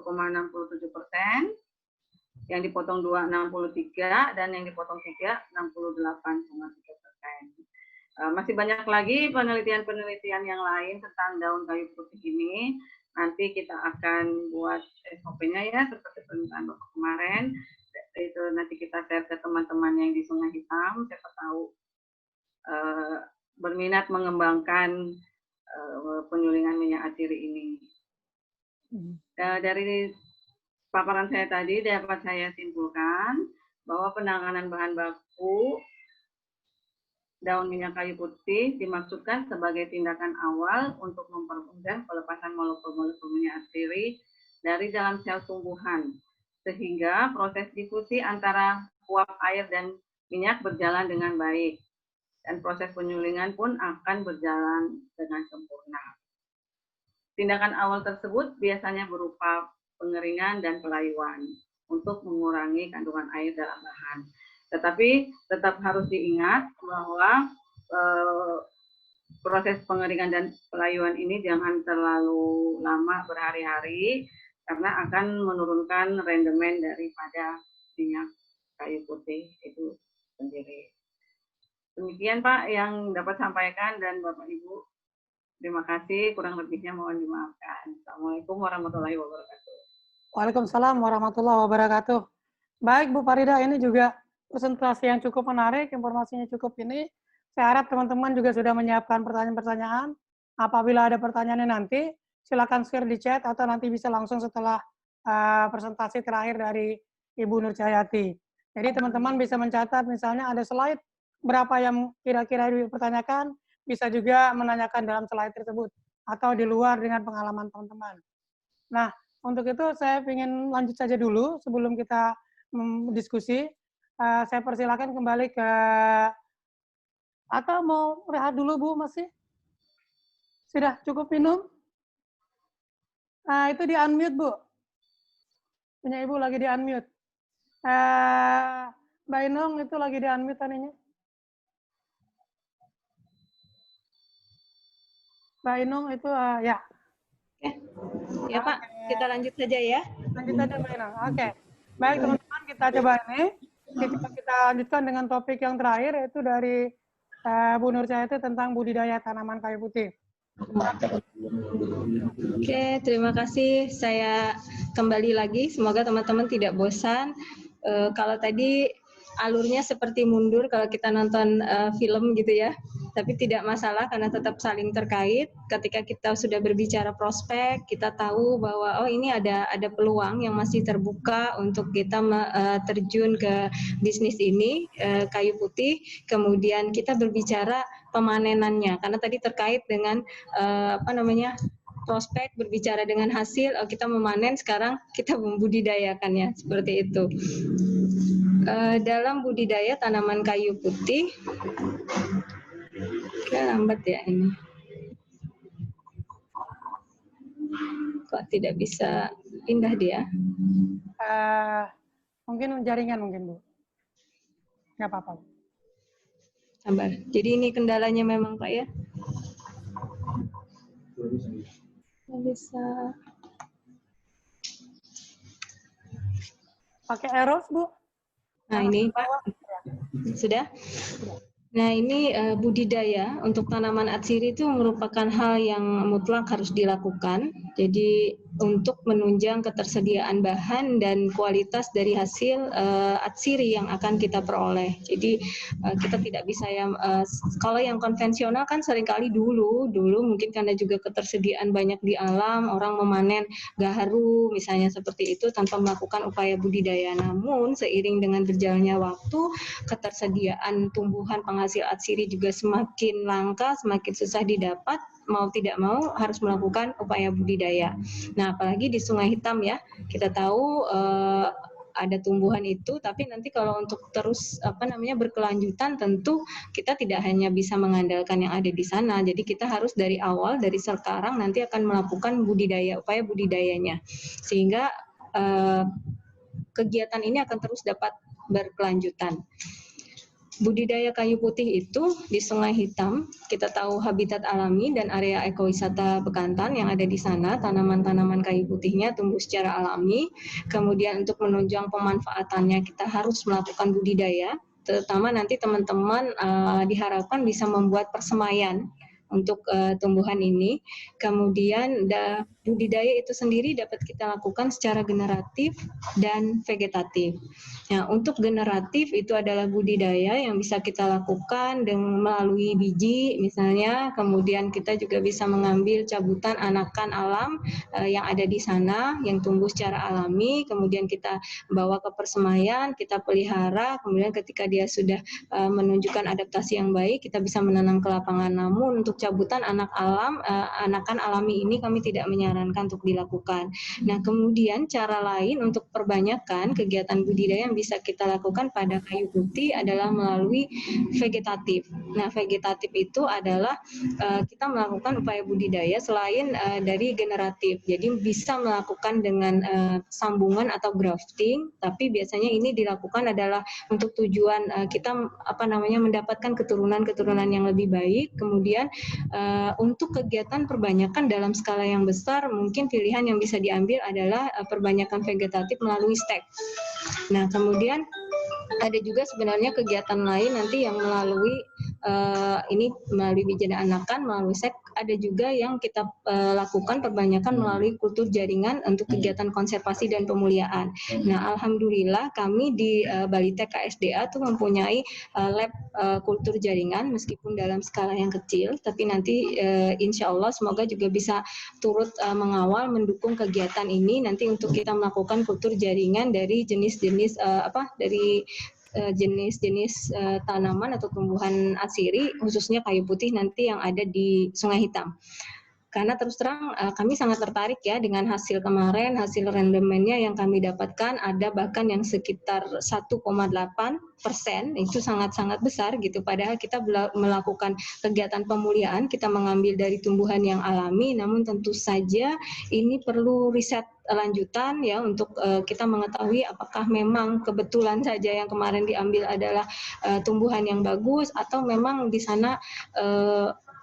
yang dipotong 2 63 dan yang dipotong 3 68,3%. Masih banyak lagi penelitian-penelitian yang lain tentang daun kayu putih ini. Nanti kita akan buat SOP-nya ya, seperti permintaan Bapak kemarin. Itu nanti kita share ke teman-teman yang di Sungai Hitam, siapa tahu berminat mengembangkan penyulingan minyak asiri ini. Dari paparan saya tadi dapat saya simpulkan bahwa penanganan bahan baku daun minyak kayu putih dimaksudkan sebagai tindakan awal untuk mempermudah pelepasan molekul-molekul minyak asiri dari dalam sel tumbuhan, sehingga proses difusi antara uap air dan minyak berjalan dengan baik, dan proses penyulingan pun akan berjalan dengan sempurna. Tindakan awal tersebut biasanya berupa pengeringan dan pelayuan untuk mengurangi kandungan air dalam bahan. Tetapi tetap harus diingat bahwa proses pengeringan dan pelayuan ini jangan terlalu lama berhari-hari karena akan menurunkan rendemen daripada minyak kayu putih itu sendiri. Demikian Pak yang dapat sampaikan, dan Bapak Ibu terima kasih, kurang lebihnya mohon dimaafkan. Assalamualaikum warahmatullahi wabarakatuh. Waalaikumsalam warahmatullahi wabarakatuh. Baik Bu Farida, ini juga presentasi yang cukup menarik, informasinya cukup ini. Saya harap teman-teman juga sudah menyiapkan pertanyaan-pertanyaan. Apabila ada pertanyaannya nanti, silakan share di chat atau nanti bisa langsung setelah presentasi terakhir dari Ibu Nur Cahyati. Jadi teman-teman bisa mencatat misalnya ada slide berapa yang kira-kira dipertanyakan, bisa juga menanyakan dalam slide tersebut atau di luar dengan pengalaman teman-teman. Nah, untuk itu saya ingin lanjut saja dulu sebelum kita diskusi. Saya persilakan kembali ke, atau mau rehat dulu Bu masih? Sudah cukup minum? Itu di unmute Bu. Punya Ibu lagi di unmute. Mbak Inung itu lagi di unmute tadinya. Mbak Inung itu ya. Ya Pak, kita lanjut saja ya. Lanjut saja Mbak Inung. Oke. Baik teman-teman, kita coba ini. Kita lanjutkan dengan topik yang terakhir, yaitu dari Bu Nur Cahyati tentang budidaya tanaman kayu putih. Oke, terima kasih. Saya kembali lagi. Semoga teman-teman tidak bosan. Kalau tadi alurnya seperti mundur kalau kita nonton film gitu ya. Tapi tidak masalah karena tetap saling terkait. Ketika kita sudah berbicara prospek, kita tahu bahwa oh ini ada peluang yang masih terbuka untuk kita terjun ke bisnis ini kayu putih. Kemudian kita berbicara pemanenannya karena tadi terkait dengan prospek berbicara dengan hasil, kita memanen, sekarang kita membudidayakannya seperti itu. Dalam budidaya tanaman kayu putih, lambat ya ini. Kok tidak bisa pindah dia? Mungkin jaringan mungkin Bu. Nggak apa-apa. Sabar. Jadi ini kendalanya memang Pak ya? Nggak bisa. Pakai arrows Bu? Nah ini Pak. Sudah? Nah ini budidaya untuk tanaman atsiri itu merupakan hal yang mutlak harus dilakukan. Jadi untuk menunjang ketersediaan bahan dan kualitas dari hasil atsiri yang akan kita peroleh. Jadi kita tidak bisa kalau yang konvensional kan seringkali dulu mungkin karena juga ketersediaan banyak di alam, orang memanen gaharu misalnya seperti itu tanpa melakukan upaya budidaya. Namun seiring dengan berjalannya waktu, ketersediaan tumbuhan penghasil atsiri juga semakin langka, semakin susah didapat, mau tidak mau harus melakukan upaya budidaya. Nah, apalagi di Sungai Hitam ya, kita tahu ada tumbuhan itu, tapi nanti kalau untuk terus berkelanjutan tentu kita tidak hanya bisa mengandalkan yang ada di sana. Jadi kita harus dari awal, dari sekarang nanti akan melakukan upaya budidayanya, sehingga kegiatan ini akan terus dapat berkelanjutan. Budidaya kayu putih itu di Sungai Hitam, kita tahu habitat alami dan area ekowisata Bekantan yang ada di sana, tanaman-tanaman kayu putihnya tumbuh secara alami. Kemudian untuk menunjang pemanfaatannya kita harus melakukan budidaya, terutama nanti teman-teman diharapkan bisa membuat persemaian untuk tumbuhan ini. Kemudian budidaya itu sendiri dapat kita lakukan secara generatif dan vegetatif. Nah, untuk generatif itu adalah budidaya yang bisa kita lakukan dengan melalui biji misalnya, kemudian kita juga bisa mengambil cabutan anakan alam yang ada di sana yang tumbuh secara alami, kemudian kita bawa ke persemaian, kita pelihara, kemudian ketika dia sudah menunjukkan adaptasi yang baik, kita bisa menanam ke lapangan. Namun untuk cabutan anakan alami ini kami tidak menyarankan untuk dilakukan. Nah, kemudian cara lain untuk perbanyakan kegiatan budidaya yang bisa kita lakukan pada kayu putih adalah melalui vegetatif. Nah, vegetatif itu adalah kita melakukan upaya budidaya selain dari generatif. Jadi bisa melakukan dengan sambungan atau grafting, tapi biasanya ini dilakukan adalah untuk tujuan kita mendapatkan keturunan yang lebih baik. Kemudian untuk kegiatan perbanyakan dalam skala yang besar, mungkin pilihan yang bisa diambil adalah perbanyakan vegetatif melalui stek. Nah, kemudian ada juga sebenarnya kegiatan lain nanti yang melalui melalui biji anakan, melalui stek. Ada juga yang kita lakukan perbanyakan melalui kultur jaringan untuk kegiatan konservasi dan pemuliaan. Nah, alhamdulillah kami di Balitek KSDA tuh mempunyai lab kultur jaringan meskipun dalam skala yang kecil, tapi nanti insya Allah semoga juga bisa turut mengawal mendukung kegiatan ini nanti untuk kita melakukan kultur jaringan dari jenis-jenis jenis-jenis tanaman atau tumbuhan atsiri, khususnya kayu putih nanti yang ada di Sungai Hitam. Karena terus terang kami sangat tertarik ya dengan hasil kemarin, hasil rendemennya yang kami dapatkan ada bahkan yang sekitar 1,8%, itu sangat-sangat besar gitu. Padahal kita melakukan kegiatan pemuliaan, kita mengambil dari tumbuhan yang alami, namun tentu saja ini perlu riset lanjutan ya untuk kita mengetahui apakah memang kebetulan saja yang kemarin diambil adalah tumbuhan yang bagus atau memang di sana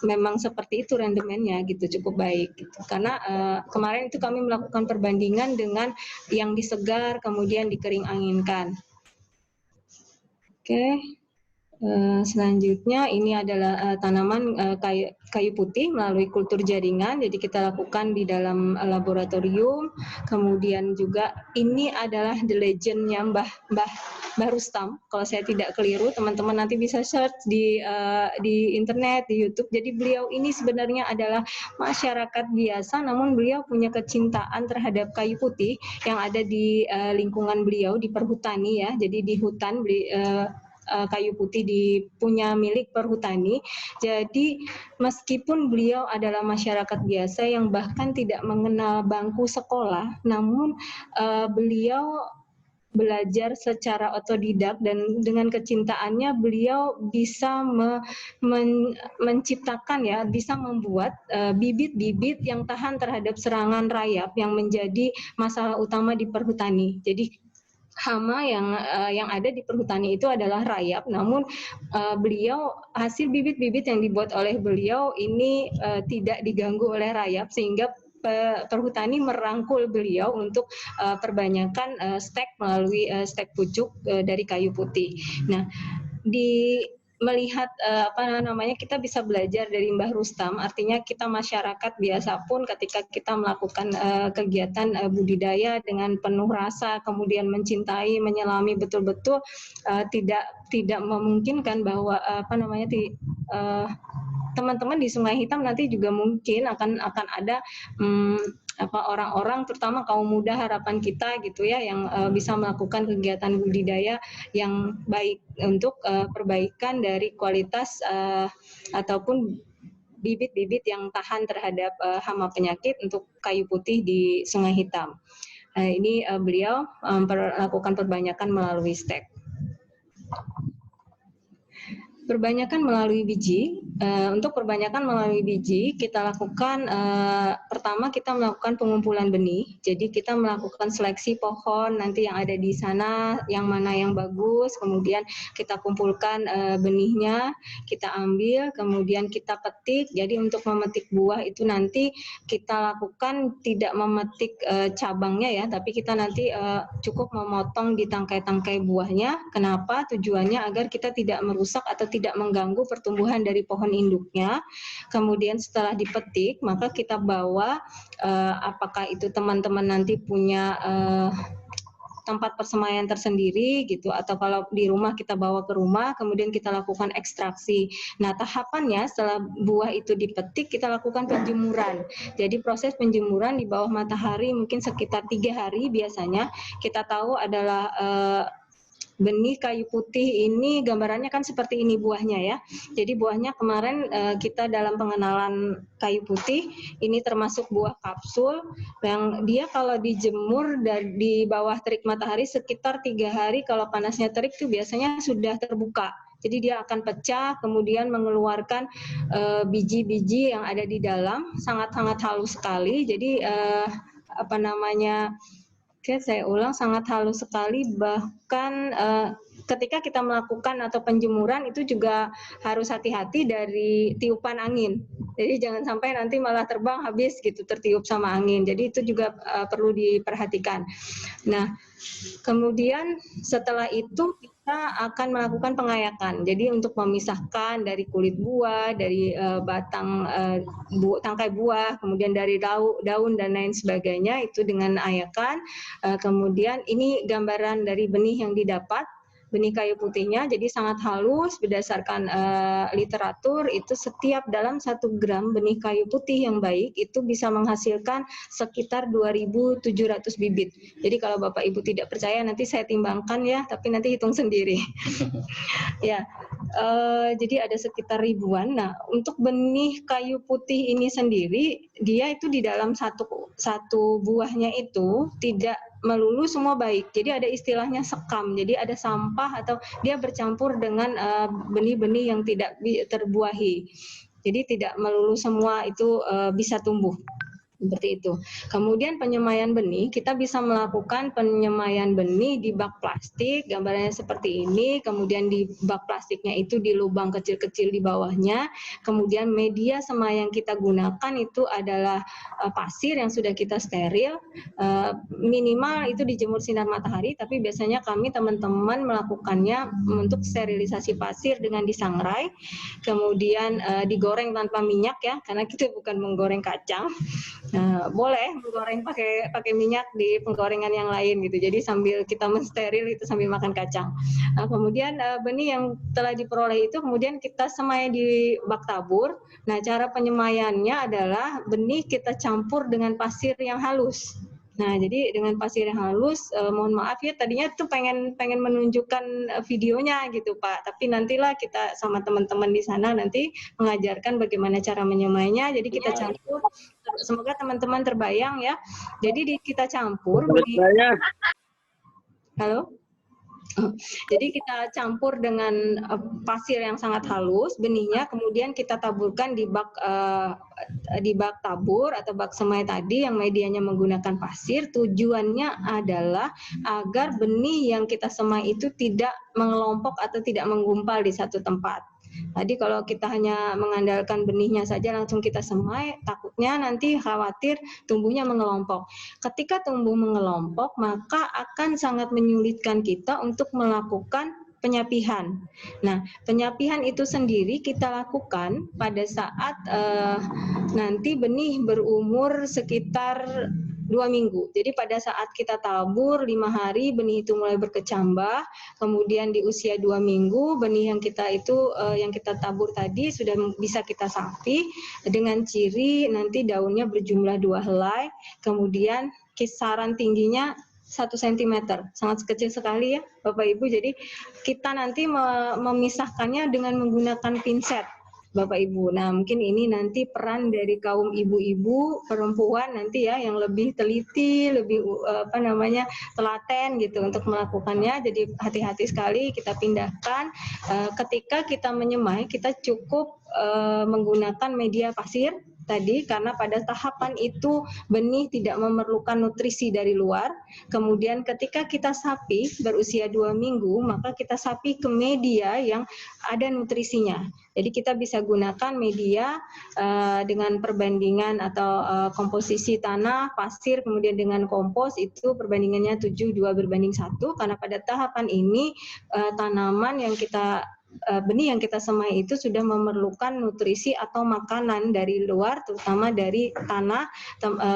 memang seperti itu rendemennya gitu, cukup baik gitu. Karena kemarin itu kami melakukan perbandingan dengan yang disegar kemudian dikering anginkan. Oke. Selanjutnya ini adalah tanaman kayu putih melalui kultur jaringan. Jadi kita lakukan di dalam laboratorium. Kemudian juga ini adalah the legendnya Mbah Rustam. Kalau saya tidak keliru, teman-teman nanti bisa search di internet, di YouTube. Jadi beliau ini sebenarnya adalah masyarakat biasa, namun beliau punya kecintaan terhadap kayu putih yang ada di lingkungan beliau di perhutani ya. Jadi di hutan kayu putih punya milik perhutani. Jadi meskipun beliau adalah masyarakat biasa yang bahkan tidak mengenal bangku sekolah, namun beliau belajar secara otodidak dan dengan kecintaannya beliau bisa menciptakan ya, bisa membuat bibit-bibit yang tahan terhadap serangan rayap yang menjadi masalah utama di perhutani. Jadi hama yang ada di perhutani itu adalah rayap, namun beliau hasil bibit-bibit yang dibuat oleh beliau ini tidak diganggu oleh rayap sehingga perhutani merangkul beliau untuk perbanyakan stek melalui stek pucuk dari kayu putih. Nah, melihat kita bisa belajar dari Mbah Rustam, artinya kita masyarakat biasa pun ketika kita melakukan kegiatan budidaya dengan penuh rasa, kemudian mencintai, menyelami betul-betul, tidak memungkinkan bahwa teman-teman di Sungai Hitam nanti juga mungkin akan ada orang-orang, terutama kaum muda harapan kita gitu ya, yang bisa melakukan kegiatan budidaya yang baik untuk perbaikan dari kualitas ataupun bibit-bibit yang tahan terhadap hama penyakit untuk kayu putih di Sungai Hitam. Ini beliau melakukan perbanyakan melalui stek. Perbanyakan melalui biji. Untuk perbanyakan melalui biji kita lakukan pertama kita melakukan pengumpulan benih. Jadi kita melakukan seleksi pohon nanti yang ada di sana, yang mana yang bagus, kemudian kita kumpulkan benihnya, kita ambil, kemudian kita petik. Jadi untuk memetik buah itu nanti kita lakukan tidak memetik cabangnya ya, tapi kita nanti cukup memotong di tangkai-tangkai buahnya. Kenapa? Tujuannya agar kita tidak merusak atau tidak mengganggu pertumbuhan dari pohon induknya. Kemudian setelah dipetik, maka kita bawa, apakah itu teman-teman nanti punya tempat persemaian tersendiri gitu, atau kalau di rumah kita bawa ke rumah, kemudian kita lakukan ekstraksi. Nah, tahapannya setelah buah itu dipetik, kita lakukan penjemuran. Jadi proses penjemuran di bawah matahari mungkin sekitar 3 hari biasanya. Kita tahu adalah benih kayu putih ini gambarannya kan seperti ini buahnya ya. Jadi buahnya kemarin kita dalam pengenalan kayu putih ini termasuk buah kapsul yang dia kalau dijemur di bawah terik matahari sekitar 3 hari, kalau panasnya terik itu biasanya sudah terbuka. Jadi dia akan pecah, kemudian mengeluarkan biji-biji yang ada di dalam, sangat-sangat halus sekali. Jadi saya ulang, sangat halus sekali, bahkan ketika kita melakukan atau penjemuran itu juga harus hati-hati dari tiupan angin. Jadi jangan sampai nanti malah terbang habis gitu, tertiup sama angin. Jadi itu juga perlu diperhatikan. Nah, kemudian setelah itu kita akan melakukan pengayakan. Jadi untuk memisahkan dari kulit buah, dari batang tangkai buah, kemudian dari daun dan lain sebagainya itu dengan ayakan. Kemudian ini gambaran dari benih yang didapat, benih kayu putihnya, jadi sangat halus. Berdasarkan literatur itu setiap dalam 1 gram benih kayu putih yang baik itu bisa menghasilkan sekitar 2.700 bibit. Jadi kalau Bapak Ibu tidak percaya nanti saya timbangkan ya, tapi nanti hitung sendiri. Ya, jadi ada sekitar ribuan. Nah, untuk benih kayu putih ini sendiri, dia itu di dalam satu buahnya itu tidak melulu semua baik. Jadi ada istilahnya sekam. Jadi ada sampah atau dia bercampur dengan benih-benih yang tidak terbuahi. Jadi tidak melulu semua itu bisa tumbuh. Seperti itu. Kemudian penyemaian benih, kita bisa melakukan penyemaian benih di bak plastik, gambarnya seperti ini, kemudian di bak plastiknya itu di lubang kecil-kecil di bawahnya, kemudian media semai yang kita gunakan itu adalah pasir yang sudah kita steril, minimal itu dijemur sinar matahari, tapi biasanya kami teman-teman melakukannya untuk sterilisasi pasir dengan disangrai, kemudian digoreng tanpa minyak ya, karena kita bukan menggoreng kacang. Boleh menggoreng pakai minyak di penggorengan yang lain gitu. Jadi sambil kita mensteril itu sambil makan kacang. Kemudian benih yang telah diperoleh itu kemudian kita semai di bak tabur. Nah, cara penyemaiannya adalah benih kita campur dengan pasir yang halus. Nah, jadi dengan pasir yang halus, mohon maaf ya, tadinya tuh pengen menunjukkan videonya gitu Pak, tapi nantilah kita sama teman-teman di sana nanti mengajarkan bagaimana cara menyemainya. Jadi kita campur, semoga teman-teman terbayang ya. Jadi kita campur. Halo? Jadi kita campur dengan pasir yang sangat halus benihnya, kemudian kita taburkan di bak tabur atau bak semai tadi yang medianya menggunakan pasir. Tujuannya adalah agar benih yang kita semai itu tidak mengelompok atau tidak menggumpal di satu tempat. Tadi kalau kita hanya mengandalkan benihnya saja langsung kita semai, takutnya nanti khawatir tumbuhnya mengelompok. Ketika tumbuh mengelompok, maka akan sangat menyulitkan kita untuk melakukan penyapihan. Nah, penyapihan itu sendiri kita lakukan pada saat nanti benih berumur sekitar 2 minggu. Jadi pada saat kita tabur 5 hari benih itu mulai berkecambah, kemudian di usia 2 minggu benih yang kita tabur tadi sudah bisa kita sapi dengan ciri nanti daunnya berjumlah 2 helai, kemudian kisaran tingginya 1 cm, sangat kecil sekali ya Bapak Ibu. Jadi kita nanti memisahkannya dengan menggunakan pinset Bapak Ibu. Nah, mungkin ini nanti peran dari kaum ibu-ibu perempuan nanti ya yang lebih teliti, lebih telaten gitu untuk melakukannya. Jadi hati-hati sekali kita pindahkan. Ketika kita menyemai, kita cukup menggunakan media pasir tadi karena pada tahapan itu benih tidak memerlukan nutrisi dari luar. Kemudian ketika kita sapi berusia 2 minggu, maka kita sapi ke media yang ada nutrisinya. Jadi kita bisa gunakan media dengan perbandingan atau komposisi tanah, pasir, kemudian dengan kompos itu perbandingannya 7:2:1 karena pada tahapan ini tanaman yang kita benih yang kita semai itu sudah memerlukan nutrisi atau makanan dari luar, terutama dari tanah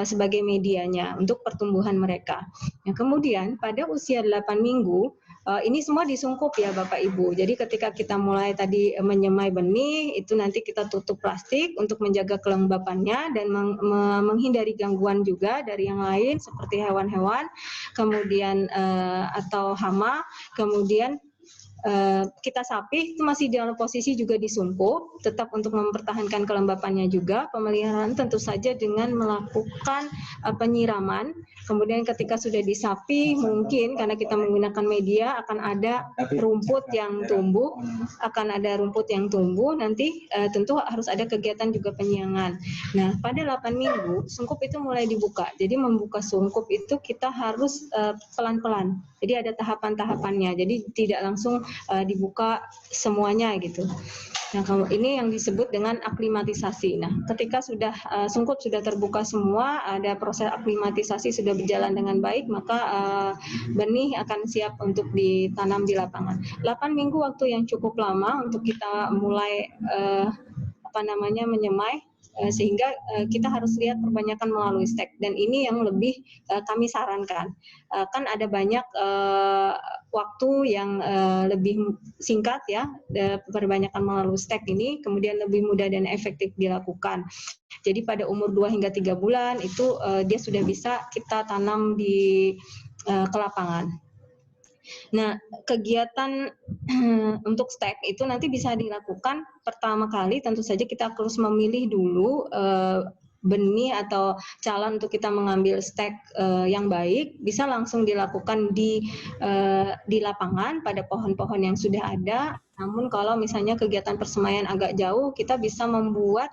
sebagai medianya untuk pertumbuhan mereka. Nah, kemudian pada usia 8 minggu, ini semua disungkup ya Bapak Ibu. Jadi ketika kita mulai tadi menyemai benih, itu nanti kita tutup plastik untuk menjaga kelembapannya dan menghindari gangguan juga dari yang lain seperti hewan-hewan, kemudian atau hama, kemudian kita sapi itu masih dalam posisi juga disungkup, tetap untuk mempertahankan kelembapannya juga. Pemeliharaan tentu saja dengan melakukan penyiraman. Kemudian ketika sudah disapi, mungkin karena kita menggunakan media akan ada rumput yang tumbuh, nanti tentu harus ada kegiatan juga penyiangan. Nah, pada 8 minggu sungkup itu mulai dibuka. Jadi membuka sungkup itu kita harus pelan-pelan. Jadi ada tahapan-tahapannya. Jadi tidak langsung dibuka semuanya gitu. Nah, kalau ini yang disebut dengan aklimatisasi. Nah, ketika sudah sungkup sudah terbuka semua, ada proses aklimatisasi sudah berjalan dengan baik, maka benih akan siap untuk ditanam di lapangan. 8 minggu waktu yang cukup lama untuk kita mulai menyemai. Sehingga kita harus lihat perbanyakan melalui stek, dan ini yang lebih kami sarankan. Kan ada banyak waktu yang lebih singkat ya, perbanyakan melalui stek ini kemudian lebih mudah dan efektif dilakukan. Jadi pada umur 2 hingga 3 bulan itu dia sudah bisa kita tanam ke lapangan. Nah, kegiatan untuk stek itu nanti bisa dilakukan pertama kali tentu saja kita harus memilih dulu benih atau calon untuk kita mengambil stek yang baik, bisa langsung dilakukan di lapangan pada pohon-pohon yang sudah ada Namun kalau misalnya kegiatan persemaian agak jauh, kita bisa membuat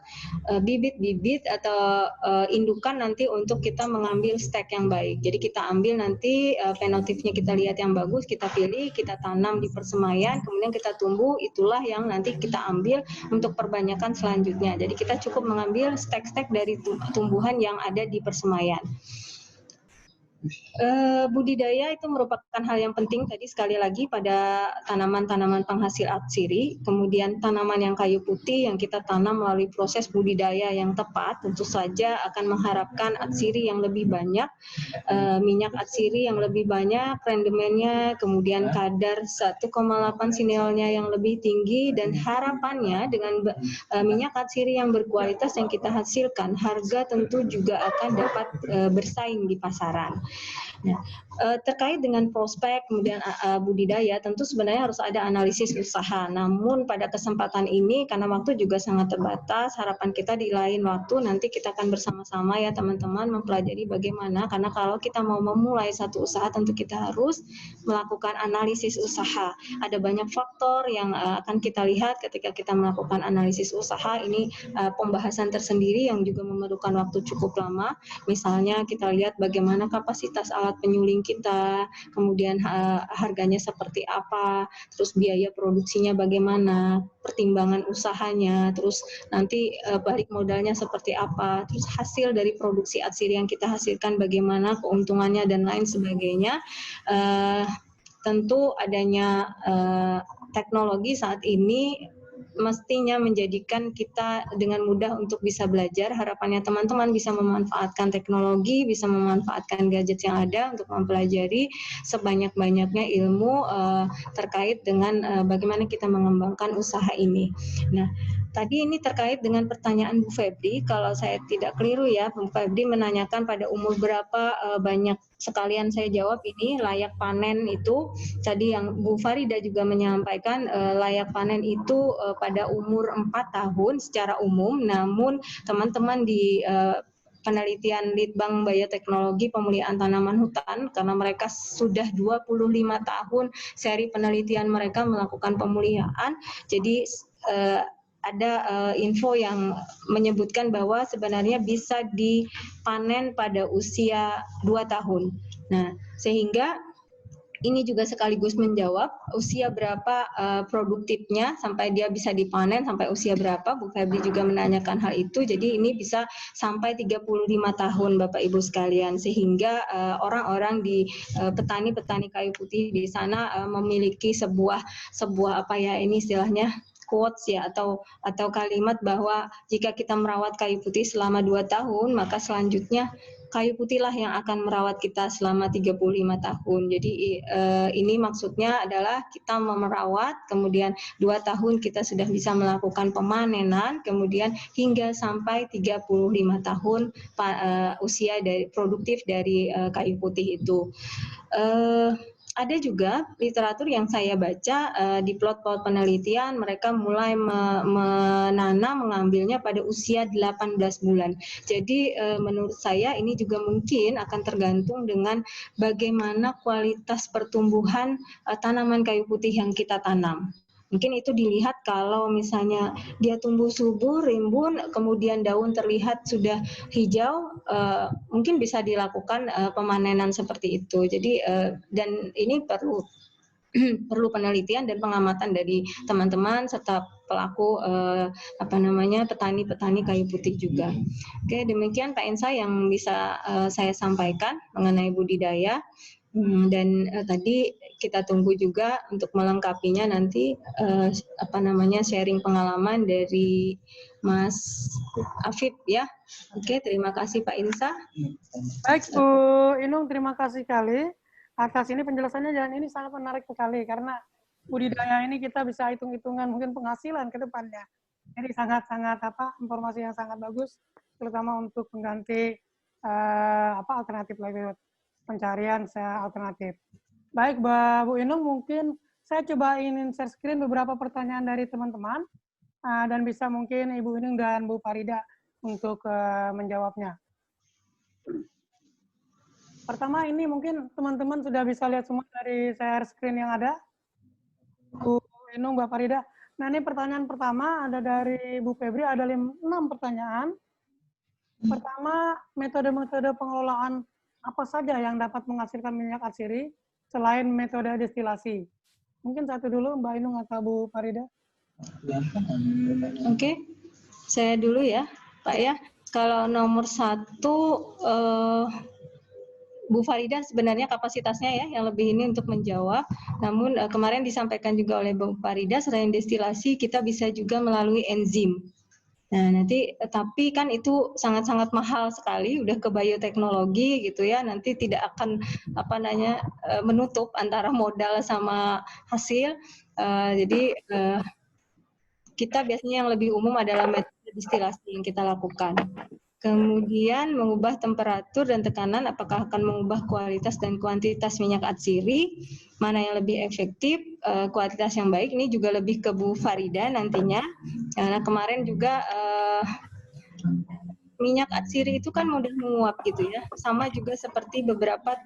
bibit-bibit atau indukan nanti untuk kita mengambil stek yang baik. Jadi kita ambil nanti fenotipnya, kita lihat yang bagus, kita pilih, kita tanam di persemaian, kemudian kita tumbuh, itulah yang nanti kita ambil untuk perbanyakan selanjutnya. Jadi kita cukup mengambil stek-stek dari tumbuhan yang ada di persemaian. Budidaya itu merupakan hal yang penting tadi sekali lagi pada tanaman-tanaman penghasil atsiri, kemudian tanaman yang kayu putih yang kita tanam melalui proses budidaya yang tepat tentu saja akan mengharapkan atsiri yang lebih banyak, minyak atsiri yang lebih banyak, rendemennya, kemudian kadar 1,8 sineolnya yang lebih tinggi, dan harapannya dengan minyak atsiri yang berkualitas yang kita hasilkan, harga tentu juga akan dapat bersaing di pasaran. Nah, terkait dengan prospek kemudian budidaya, tentu sebenarnya harus ada analisis usaha. Namun pada kesempatan ini karena waktu juga sangat terbatas, harapan kita di lain waktu nanti kita akan bersama-sama ya teman-teman mempelajari bagaimana, karena kalau kita mau memulai satu usaha tentu kita harus melakukan analisis usaha. Ada banyak faktor yang akan kita lihat ketika kita melakukan analisis usaha. Ini pembahasan tersendiri yang juga memerlukan waktu cukup lama. Misalnya kita lihat bagaimana kapasitas alat penyuling kita, kemudian harganya seperti apa, terus biaya produksinya bagaimana, pertimbangan usahanya, terus nanti balik modalnya seperti apa, terus hasil dari produksi atsiri yang kita hasilkan bagaimana, keuntungannya dan lain sebagainya. Tentu adanya teknologi saat ini mestinya menjadikan kita dengan mudah untuk bisa belajar. Harapannya teman-teman bisa memanfaatkan teknologi, bisa memanfaatkan gadget yang ada untuk mempelajari sebanyak-banyaknya ilmu terkait dengan bagaimana kita mengembangkan usaha ini. Nah, tadi ini terkait dengan pertanyaan Bu Febri, kalau saya tidak keliru ya, Bu Febri menanyakan pada umur berapa, banyak sekalian saya jawab ini layak panen itu. Tadi yang Bu Farida juga menyampaikan layak panen itu pada umur 4 tahun secara umum, namun teman-teman di penelitian Litbang Bioteknologi Pemulihan Tanaman Hutan, karena mereka sudah 25 tahun seri penelitian mereka melakukan pemulihan, jadi ada info yang menyebutkan bahwa sebenarnya bisa dipanen pada usia 2 tahun. Nah, sehingga ini juga sekaligus menjawab usia berapa produktifnya sampai dia bisa dipanen, sampai usia berapa. Bu Febri juga menanyakan hal itu. Jadi ini bisa sampai 35 tahun Bapak Ibu sekalian, sehingga orang-orang di petani-petani kayu putih di sana memiliki sebuah apa ya ini istilahnya quotes ya, atau kalimat bahwa jika kita merawat kayu putih selama 2 tahun, maka selanjutnya kayu putihlah yang akan merawat kita selama 35 tahun. Jadi ini maksudnya adalah kita merawat, kemudian 2 tahun kita sudah bisa melakukan pemanenan, kemudian hingga sampai 35 tahun usia dari produktif dari kayu putih itu. Ada juga literatur yang saya baca di plot-plot penelitian, mereka mulai menanam, mengambilnya pada usia 18 bulan. Jadi menurut saya ini juga mungkin akan tergantung dengan bagaimana kualitas pertumbuhan tanaman kayu putih yang kita tanam. Mungkin itu dilihat kalau misalnya dia tumbuh subur, rimbun, kemudian daun terlihat sudah hijau, mungkin bisa dilakukan pemanenan seperti itu. Jadi dan ini perlu penelitian dan pengamatan dari teman-teman serta pelaku petani-petani kayu putih juga. Oke, demikian Pak Ensa yang bisa saya sampaikan mengenai budidaya. Dan tadi kita tunggu juga untuk melengkapinya nanti sharing pengalaman dari Mas Afif ya. Oke, terima kasih Pak Insa. Baik Bu Inung, terima kasih sekali atas ini penjelasannya, dan ini sangat menarik sekali karena budidaya ini kita bisa hitung-hitungan mungkin penghasilan ke depannya. Jadi sangat-sangat informasi yang sangat bagus, terutama untuk mengganti alternatif livelihood, pencarian alternatif. Baik, Bu Inung, mungkin saya coba ingin share screen beberapa pertanyaan dari teman-teman, dan bisa mungkin Ibu Inung dan Bu Farida untuk menjawabnya. Pertama, ini mungkin teman-teman sudah bisa lihat semua dari share screen yang ada. Bu Inung, Mbak Farida. Nah, ini pertanyaan pertama ada dari Bu Febri, ada 6 pertanyaan. Pertama, metode-metode pengelolaan apa saja yang dapat menghasilkan minyak atsiri selain metode destilasi? Mungkin satu dulu, Mbak Inung atau Bu Farida. Oke, saya dulu ya, Pak ya. Kalau nomor 1, Bu Farida sebenarnya kapasitasnya ya yang lebih ini untuk menjawab. Namun kemarin disampaikan juga oleh Bu Farida, selain destilasi kita bisa juga melalui enzim. Nah, nanti tapi kan itu sangat-sangat mahal sekali, udah ke bioteknologi gitu ya. Nanti tidak akan menutup antara modal sama hasil. Jadi kita biasanya yang lebih umum adalah metode destilasi yang kita lakukan. Kemudian mengubah temperatur dan tekanan apakah akan mengubah kualitas dan kuantitas minyak atsiri, mana yang lebih efektif, kualitas yang baik, ini juga lebih ke Bu Farida nantinya. Karena kemarin juga minyak atsiri itu kan mudah menguap gitu ya, sama juga seperti beberapa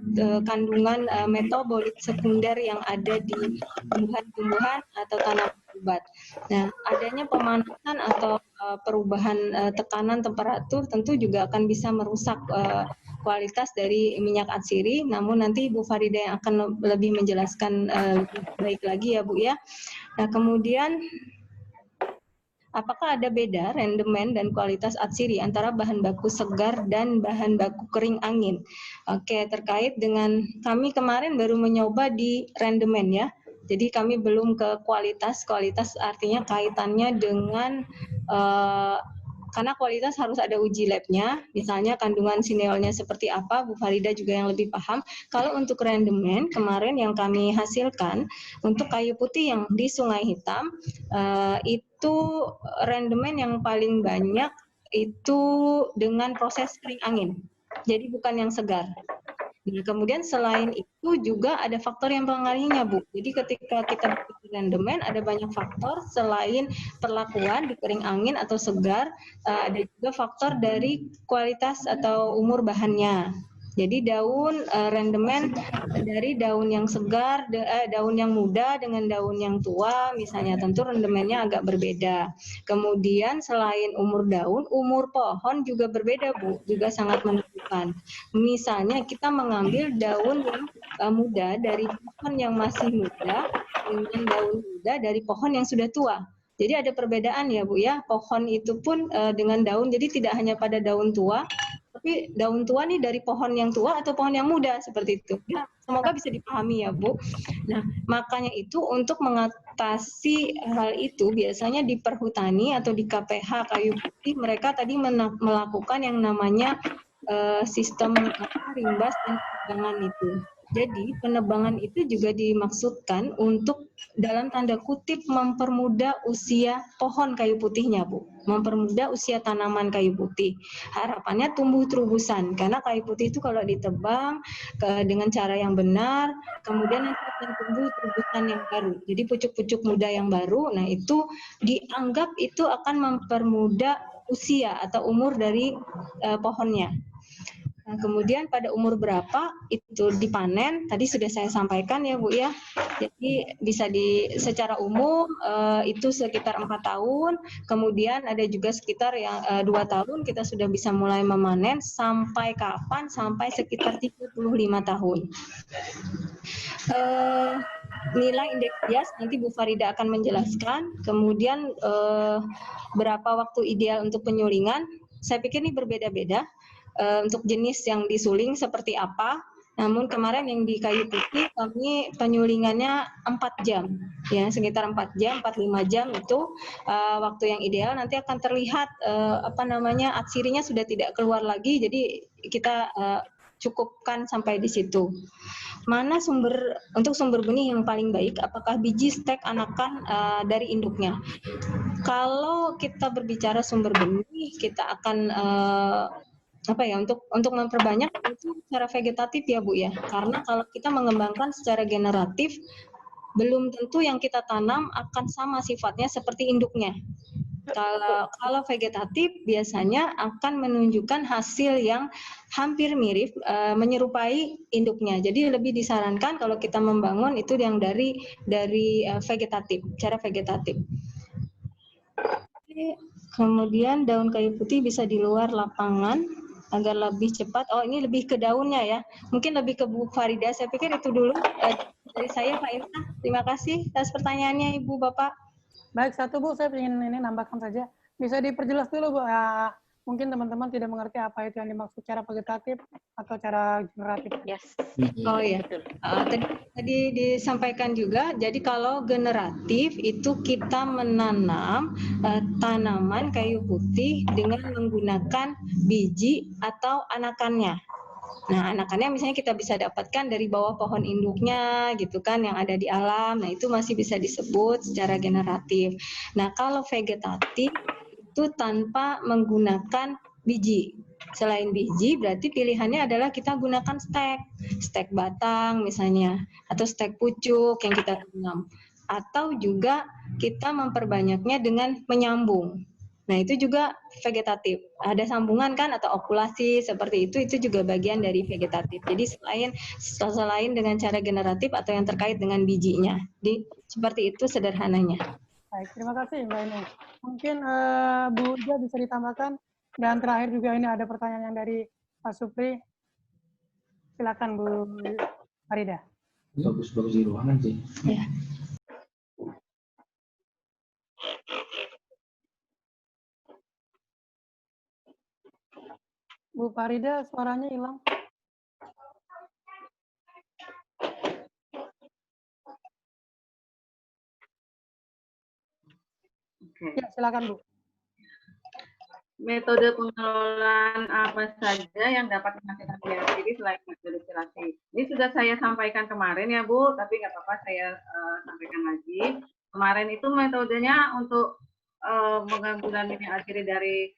kandungan metabolit sekunder yang ada di tumbuhan-tumbuhan atau tanaman obat. Nah, adanya pemanasan atau perubahan tekanan temperatur tentu juga akan bisa merusak kualitas dari minyak atsiri. Namun nanti Bu Farida yang akan lebih menjelaskan lebih baik lagi ya Bu ya. Nah, kemudian apakah ada beda rendemen dan kualitas atsiri antara bahan baku segar dan bahan baku kering angin? Oke, terkait dengan kami kemarin baru mencoba di rendemen ya. Jadi kami belum ke kualitas. Kualitas artinya kaitannya dengan karena kualitas harus ada uji labnya, misalnya kandungan sineolnya seperti apa, Bu Farida juga yang lebih paham. Kalau untuk rendemen, kemarin yang kami hasilkan, untuk kayu putih yang di Sungai Hitam, itu rendemen yang paling banyak itu dengan proses kering angin, jadi bukan yang segar. Nah, kemudian selain itu juga ada faktor yang mempengaruhinya, Bu. Jadi ketika kita berpikir rendemen, ada banyak faktor selain perlakuan di kering angin atau segar, ada juga faktor dari kualitas atau umur bahannya. Jadi daun rendemen dari daun yang segar, daun yang muda dengan daun yang tua, misalnya tentu rendemennya agak berbeda. Kemudian selain umur daun, umur pohon juga berbeda, Bu, juga sangat menentukan. Misalnya kita mengambil daun yang muda dari pohon yang masih muda dengan daun muda dari pohon yang sudah tua. Jadi ada perbedaan ya Bu ya, pohon itu pun dengan daun, jadi tidak hanya pada daun tua, tapi daun tua nih dari pohon yang tua atau pohon yang muda seperti itu. Ya, semoga bisa dipahami ya Bu. Nah, makanya itu untuk mengatasi hal itu biasanya di perhutani atau di KPH kayu putih mereka tadi melakukan yang namanya sistem rimbas dan penebangan itu. Jadi penebangan itu juga dimaksudkan untuk dalam tanda kutip mempermudah usia pohon kayu putihnya, Bu. Mempermudah usia tanaman kayu putih. Harapannya tumbuh terubusan, karena kayu putih itu kalau ditebang dengan cara yang benar, kemudian nanti akan tumbuh terubusan yang baru. Jadi pucuk-pucuk muda yang baru, nah itu dianggap itu akan mempermudah usia atau umur dari pohonnya. Nah, kemudian pada umur berapa itu dipanen, tadi sudah saya sampaikan ya Bu ya. Jadi bisa secara umum itu sekitar 4 tahun, kemudian ada juga sekitar yang 2 tahun kita sudah bisa mulai memanen, sampai kapan? Sampai sekitar 35 tahun. Nilai indeks bias nanti Bu Farida akan menjelaskan, kemudian berapa waktu ideal untuk penyulingan, saya pikir ini berbeda-beda. Untuk jenis yang disuling seperti apa. Namun kemarin yang di kayu putih kami penyulingannya 4 jam. Ya, sekitar 4 jam, 4-5 jam itu waktu yang ideal. Nanti akan terlihat atsirinya sudah tidak keluar lagi. Jadi kita cukupkan sampai di situ. Mana untuk sumber benih yang paling baik? Apakah biji stek anakan dari induknya? Kalau kita berbicara sumber benih, kita akan untuk memperbanyak itu secara vegetatif ya Bu ya, karena kalau kita mengembangkan secara generatif belum tentu yang kita tanam akan sama sifatnya seperti induknya. Kalau vegetatif biasanya akan menunjukkan hasil yang hampir mirip, menyerupai induknya. Jadi lebih disarankan kalau kita membangun itu yang dari vegetatif, cara vegetatif. Kemudian daun kayu putih bisa di luar lapangan agar lebih cepat. Oh, ini lebih ke daunnya ya. Mungkin lebih ke Bu Farida. Saya pikir itu dulu dari saya, Pak Irta. Terima kasih atas pertanyaannya, Ibu, Bapak. Baik, satu Bu, saya ingin ini nambahkan saja. Bisa diperjelas dulu Bu, mungkin teman-teman tidak mengerti apa itu yang dimaksud cara vegetatif atau cara generatif. Yes. Oh ya, tadi disampaikan juga. Jadi kalau generatif itu kita menanam tanaman kayu putih dengan menggunakan biji atau anakannya. Nah, anakannya misalnya kita bisa dapatkan dari bawah pohon induknya gitu kan, yang ada di alam. Nah, itu masih bisa disebut secara generatif. Nah, kalau vegetatif itu tanpa menggunakan biji. Selain biji, berarti pilihannya adalah kita gunakan stek batang misalnya, atau stek pucuk yang kita tanam. Atau juga kita memperbanyaknya dengan menyambung. Nah, itu juga vegetatif. Ada sambungan kan atau okulasi seperti itu juga bagian dari vegetatif. Jadi selain dengan cara generatif atau yang terkait dengan bijinya. Jadi seperti itu sederhananya. Baik, terima kasih Mbak Inung. Mungkin Bu Ija bisa ditambahkan. Dan terakhir juga ini ada pertanyaan yang dari Pak Supri. Silakan Bu Farida. Bagus-bagus di ruangan sih. Ya. Bu Farida, suaranya hilang. Oke. Ya, silakan Bu. Metode pengelolaan apa saja yang dapat menghasilkan biodiversitas selain metode stilasi? Ini sudah saya sampaikan kemarin ya Bu, tapi nggak apa-apa saya sampaikan lagi. Kemarin itu metodenya untuk pengambilan minyak asiri dari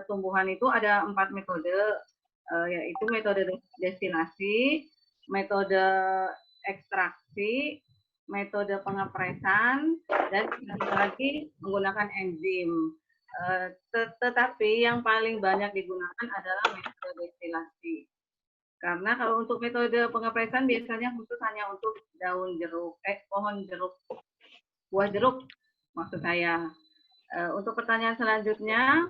tumbuhan itu ada 4 metode, yaitu metode destilasi, metode ekstraksi, metode pengepresan, dan lagi menggunakan enzim. Tetapi yang paling banyak digunakan adalah metode destilasi. Karena kalau untuk metode pengepresan biasanya khusus hanya untuk daun jeruk, pohon jeruk, buah jeruk maksud saya. Untuk pertanyaan selanjutnya,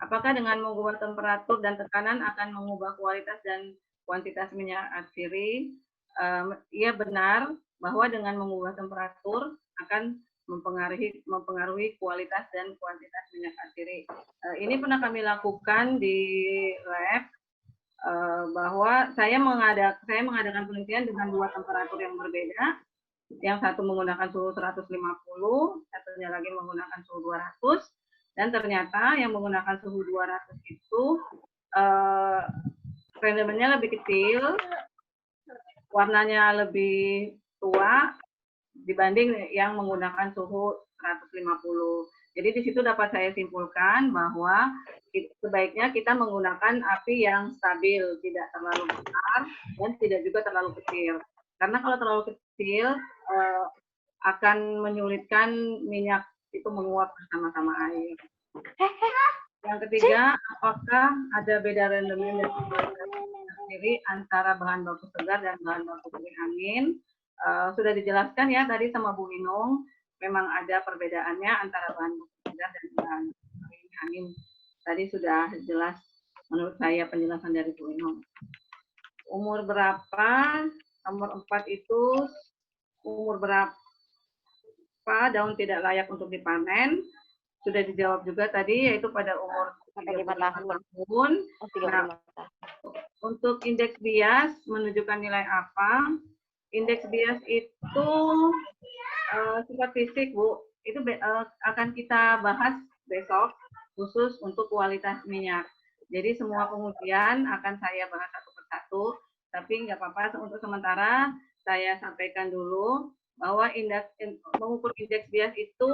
apakah dengan mengubah temperatur dan tekanan akan mengubah kualitas dan kuantitas minyak asiri? Iya benar bahwa dengan mengubah temperatur akan mempengaruhi kualitas dan kuantitas minyak asiri. Ini pernah kami lakukan di lab, bahwa saya mengadakan penelitian dengan 2 temperatur yang berbeda. Yang satu menggunakan suhu 150, satunya lagi menggunakan suhu 200, dan ternyata yang menggunakan suhu 200 itu rendemennya lebih kecil, warnanya lebih tua dibanding yang menggunakan suhu 150. Jadi di situ dapat saya simpulkan bahwa sebaiknya kita menggunakan api yang stabil, tidak terlalu besar dan tidak juga terlalu kecil. Karena kalau terlalu kecil akan menyulitkan minyak itu menguap bersama-sama air. Yang ketiga, apakah ada beda rendemen dan sendiri antara bahan baku segar dan bahan baku kering angin? Sudah dijelaskan ya tadi sama Bu Inung, memang ada perbedaannya antara bahan baku segar dan bahan kering angin. Tadi sudah jelas menurut saya penjelasan dari Bu Inung. Umur berapa? Nomor 4 itu umur berapa daun tidak layak untuk dipanen? Sudah dijawab juga tadi, yaitu pada umur 35 tahun. Nah, untuk indeks bias menunjukkan nilai apa? Indeks bias itu sifat fisik, Bu. Itu akan kita bahas besok, khusus untuk kualitas minyak. Jadi semua pengujian akan saya bahas satu persatu, tapi nggak apa-apa, untuk sementara saya sampaikan dulu bahwa mengukur indeks bias itu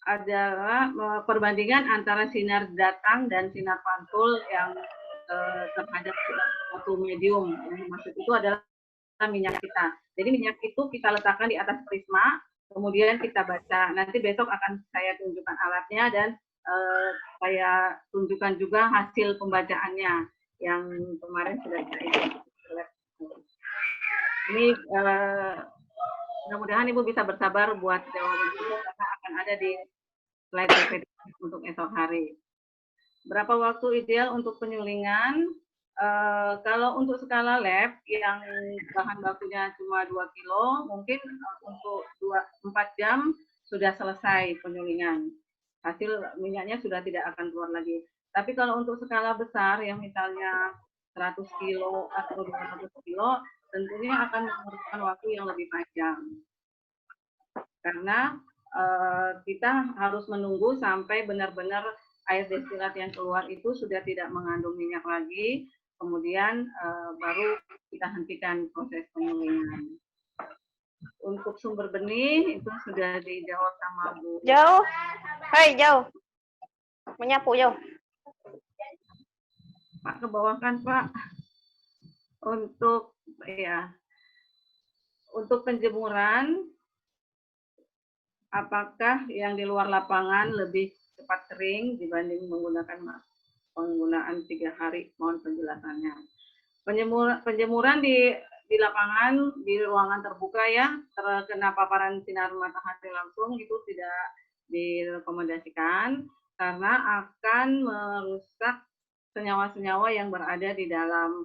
adalah perbandingan antara sinar datang dan sinar pantul yang terhadap suatu medium. Yang maksud itu adalah minyak kita. Jadi minyak itu kita letakkan di atas prisma, kemudian kita baca. Nanti besok akan saya tunjukkan alatnya dan saya tunjukkan juga hasil pembacaannya yang kemarin sudah saya lihat. Ini mudah-mudahan Ibu bisa bersabar buat jawaban itu karena akan ada di slide PPT untuk esok hari. Berapa waktu ideal untuk penyulingan? Kalau untuk skala lab yang bahan bakunya cuma 2 kilo, mungkin untuk 4 jam sudah selesai penyulingan. Hasil minyaknya sudah tidak akan keluar lagi. Tapi kalau untuk skala besar yang misalnya 100 kilo atau 200 kilo, tentunya akan memerlukan waktu yang lebih panjang. Karena kita harus menunggu sampai benar-benar air destilat yang keluar itu sudah tidak mengandung minyak lagi, kemudian baru kita hentikan proses penyulingan. Untuk sumber benih itu sudah dijawab sama Bu. Jauh, hai jauh, menyapu jauh. Pak ke bawah kan Pak. Untuk untuk penjemuran, apakah yang di luar lapangan lebih cepat kering dibanding menggunakan penggunaan 3 hari? Mohon penjelasannya. Penjemuran di lapangan, di ruangan terbuka ya, terkena paparan sinar matahari langsung itu tidak direkomendasikan karena akan merusak senyawa-senyawa yang berada di dalam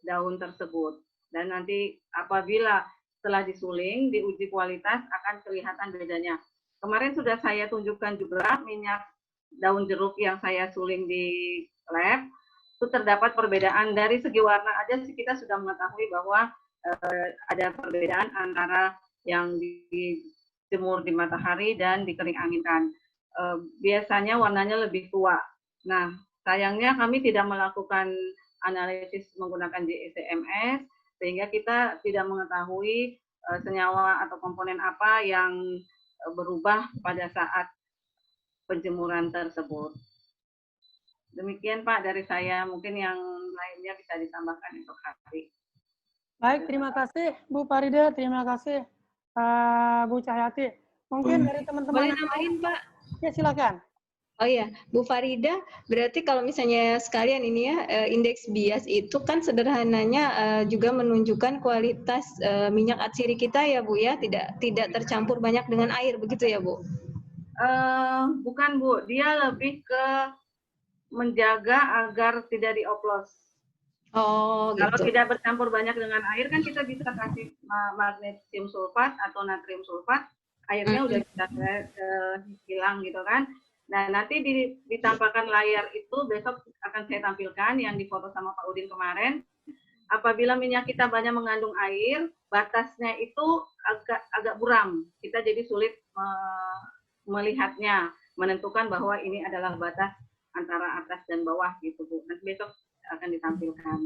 daun tersebut. Dan nanti apabila setelah disuling, diuji kualitas akan kelihatan bedanya. Kemarin sudah saya tunjukkan juga minyak daun jeruk yang saya suling di lab, itu terdapat perbedaan dari segi warna aja kita sudah mengetahui bahwa ada perbedaan antara yang dijemur di matahari dan dikering anginkan. Biasanya warnanya lebih tua. Nah, sayangnya kami tidak melakukan analisis menggunakan JECMS, sehingga kita tidak mengetahui senyawa atau komponen apa yang berubah pada saat penjemuran tersebut. Demikian Pak dari saya, mungkin yang lainnya bisa ditambahkan esok hari. Baik, terima kasih Bu Farida, terima kasih Bu Cahyati. Mungkin dari teman-teman. Boleh nambahin Pak? Ya silakan. Oh iya, Bu Farida, berarti kalau misalnya sekalian ini ya, indeks bias itu kan sederhananya juga menunjukkan kualitas minyak atsiri kita ya Bu ya, tidak tercampur banyak dengan air, begitu ya Bu? Bukan Bu, dia lebih ke menjaga agar tidak dioplos. Oh, Kalau gitu. tidak bercampur banyak dengan air kan kita bisa kasih magnesium sulfat atau natrium sulfat, airnya udah bisa hilang gitu kan. Nah, nanti ditampilkan layar itu besok akan saya tampilkan yang difoto sama Pak Udin kemarin. Apabila minyak kita banyak mengandung air, batasnya itu agak buram. Kita jadi sulit melihatnya, menentukan bahwa ini adalah batas antara atas dan bawah gitu Bu. Nanti besok akan ditampilkan.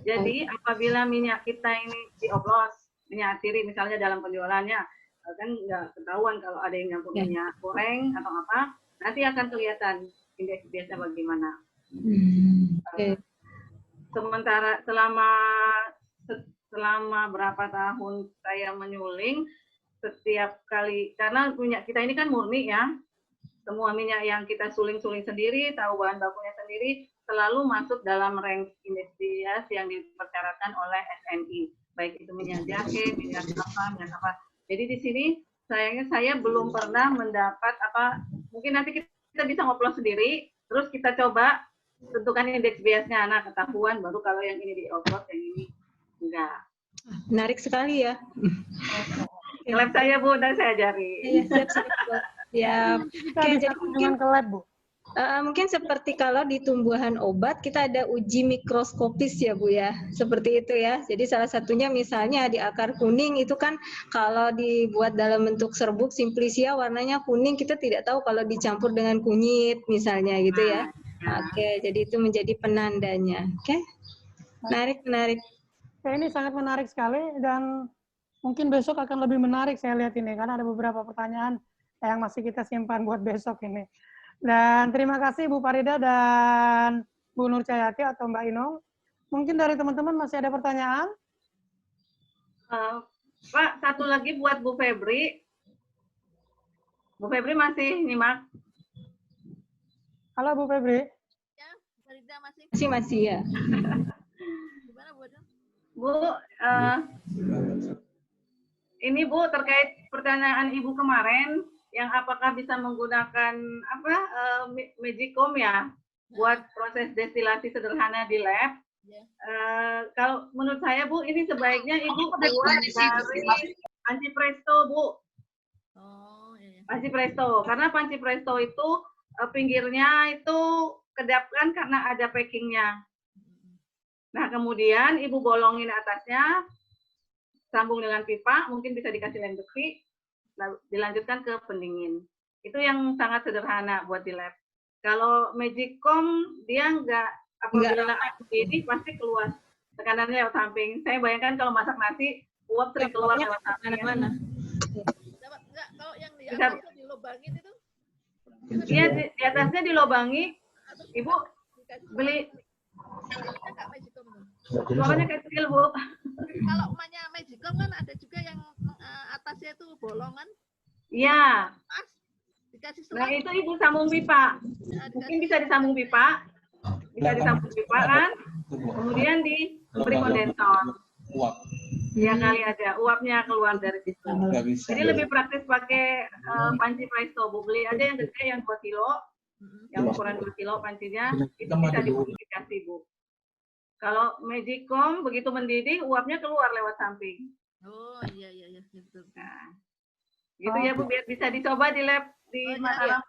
Jadi apabila minyak kita ini dioplos, minyak atsiri misalnya dalam penjualannya, kan nggak ketahuan kalau ada yang nyampur minyak goreng atau apa, nanti akan kelihatan indeks biasnya bagaimana. Sementara selama berapa tahun saya menyuling, setiap kali, karena minyak kita ini kan murni ya, semua minyak yang kita suling-suling sendiri, tahu bahan bakunya sendiri, selalu masuk dalam range indeks bias yang dipersyaratkan oleh SNI, baik itu minyak jahe, minyak apa. Jadi di sini sayangnya saya belum pernah mendapat apa, mungkin nanti kita bisa ngoplos sendiri, terus kita coba tentukan indeks biasnya, nah ketahuan baru kalau yang ini dioplos, yang ini enggak. Menarik sekali ya. Lab saya Bu, dan saya ajari. Iya, siap. Ya, Oke, jadi mungkin ke lab Bu. Mungkin seperti kalau di tumbuhan obat kita ada uji mikroskopis ya Bu ya, seperti itu ya. Jadi salah satunya misalnya di akar kuning itu kan kalau dibuat dalam bentuk serbuk simplisia warnanya kuning, kita tidak tahu kalau dicampur dengan kunyit misalnya gitu ya. Oke, jadi itu menjadi penandanya. Oke, menarik. Ya, ini sangat menarik sekali dan mungkin besok akan lebih menarik saya lihat ini karena ada beberapa pertanyaan yang masih kita simpan buat besok ini. Dan terima kasih Bu Farida dan Bu Nur Cahyati atau Mbak Inung. Mungkin dari teman-teman masih ada pertanyaan? Pak, satu lagi buat Bu Febri. Bu Febri masih nyimak? Halo Bu Febri. Masih ya. Bu, ini Bu terkait pertanyaan Ibu kemarin, yang apakah bisa menggunakan Magicom ya buat proses destilasi sederhana di lab. Kalau menurut saya Bu, ini sebaiknya Ibu keluar dari panci presto Bu. Panci presto, karena panci presto itu pinggirnya itu kedapkan karena ada packingnya. Nah kemudian Ibu bolongin atasnya, sambung dengan pipa, mungkin bisa dikasih lem besi, dilanjutkan ke pendingin. Itu yang sangat sederhana buat di lab. Kalau Magicom dia nggak, apabila ini pasti keluar tekanannya lewat samping. Saya bayangkan kalau masak nasi, uap sering keluar lewat samping. Mana? Kalau yang di atasnya dilobangin itu? Iya, di atasnya dilobangi. Ibu beli. Suaranya kecil Bu. Kalau emaknya Magicom kan ada juga yang atasnya itu bolongan. Iya. Dikasih Nah selang. itu Ibu sambung pipa. Mungkin bisa disambung pipa. Bisa disambung pipa kan. Kemudian diberi kondensor. Uap. Ya kali ada uapnya keluar dari situ. Jadi lebih praktis pakai panci presto Bu. Beli aja yang gede yang 2 kilo. Yang ukuran 2 kilo pancinya. Itu bisa dimodifikasi Bu. Kalau Magicom begitu mendidih, uapnya keluar lewat samping. Oh iya betul. Nah, gitu ya Bu, biar bisa dicoba di lab di Mataram.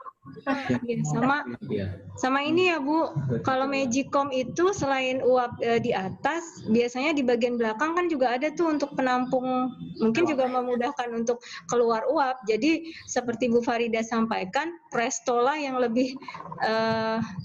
Sama ini ya Bu, kalau Magicom itu selain uap di atas, biasanya di bagian belakang kan juga ada tuh untuk penampung, mungkin juga memudahkan untuk keluar uap. Jadi seperti Bu Farida sampaikan, Presto lah yang lebih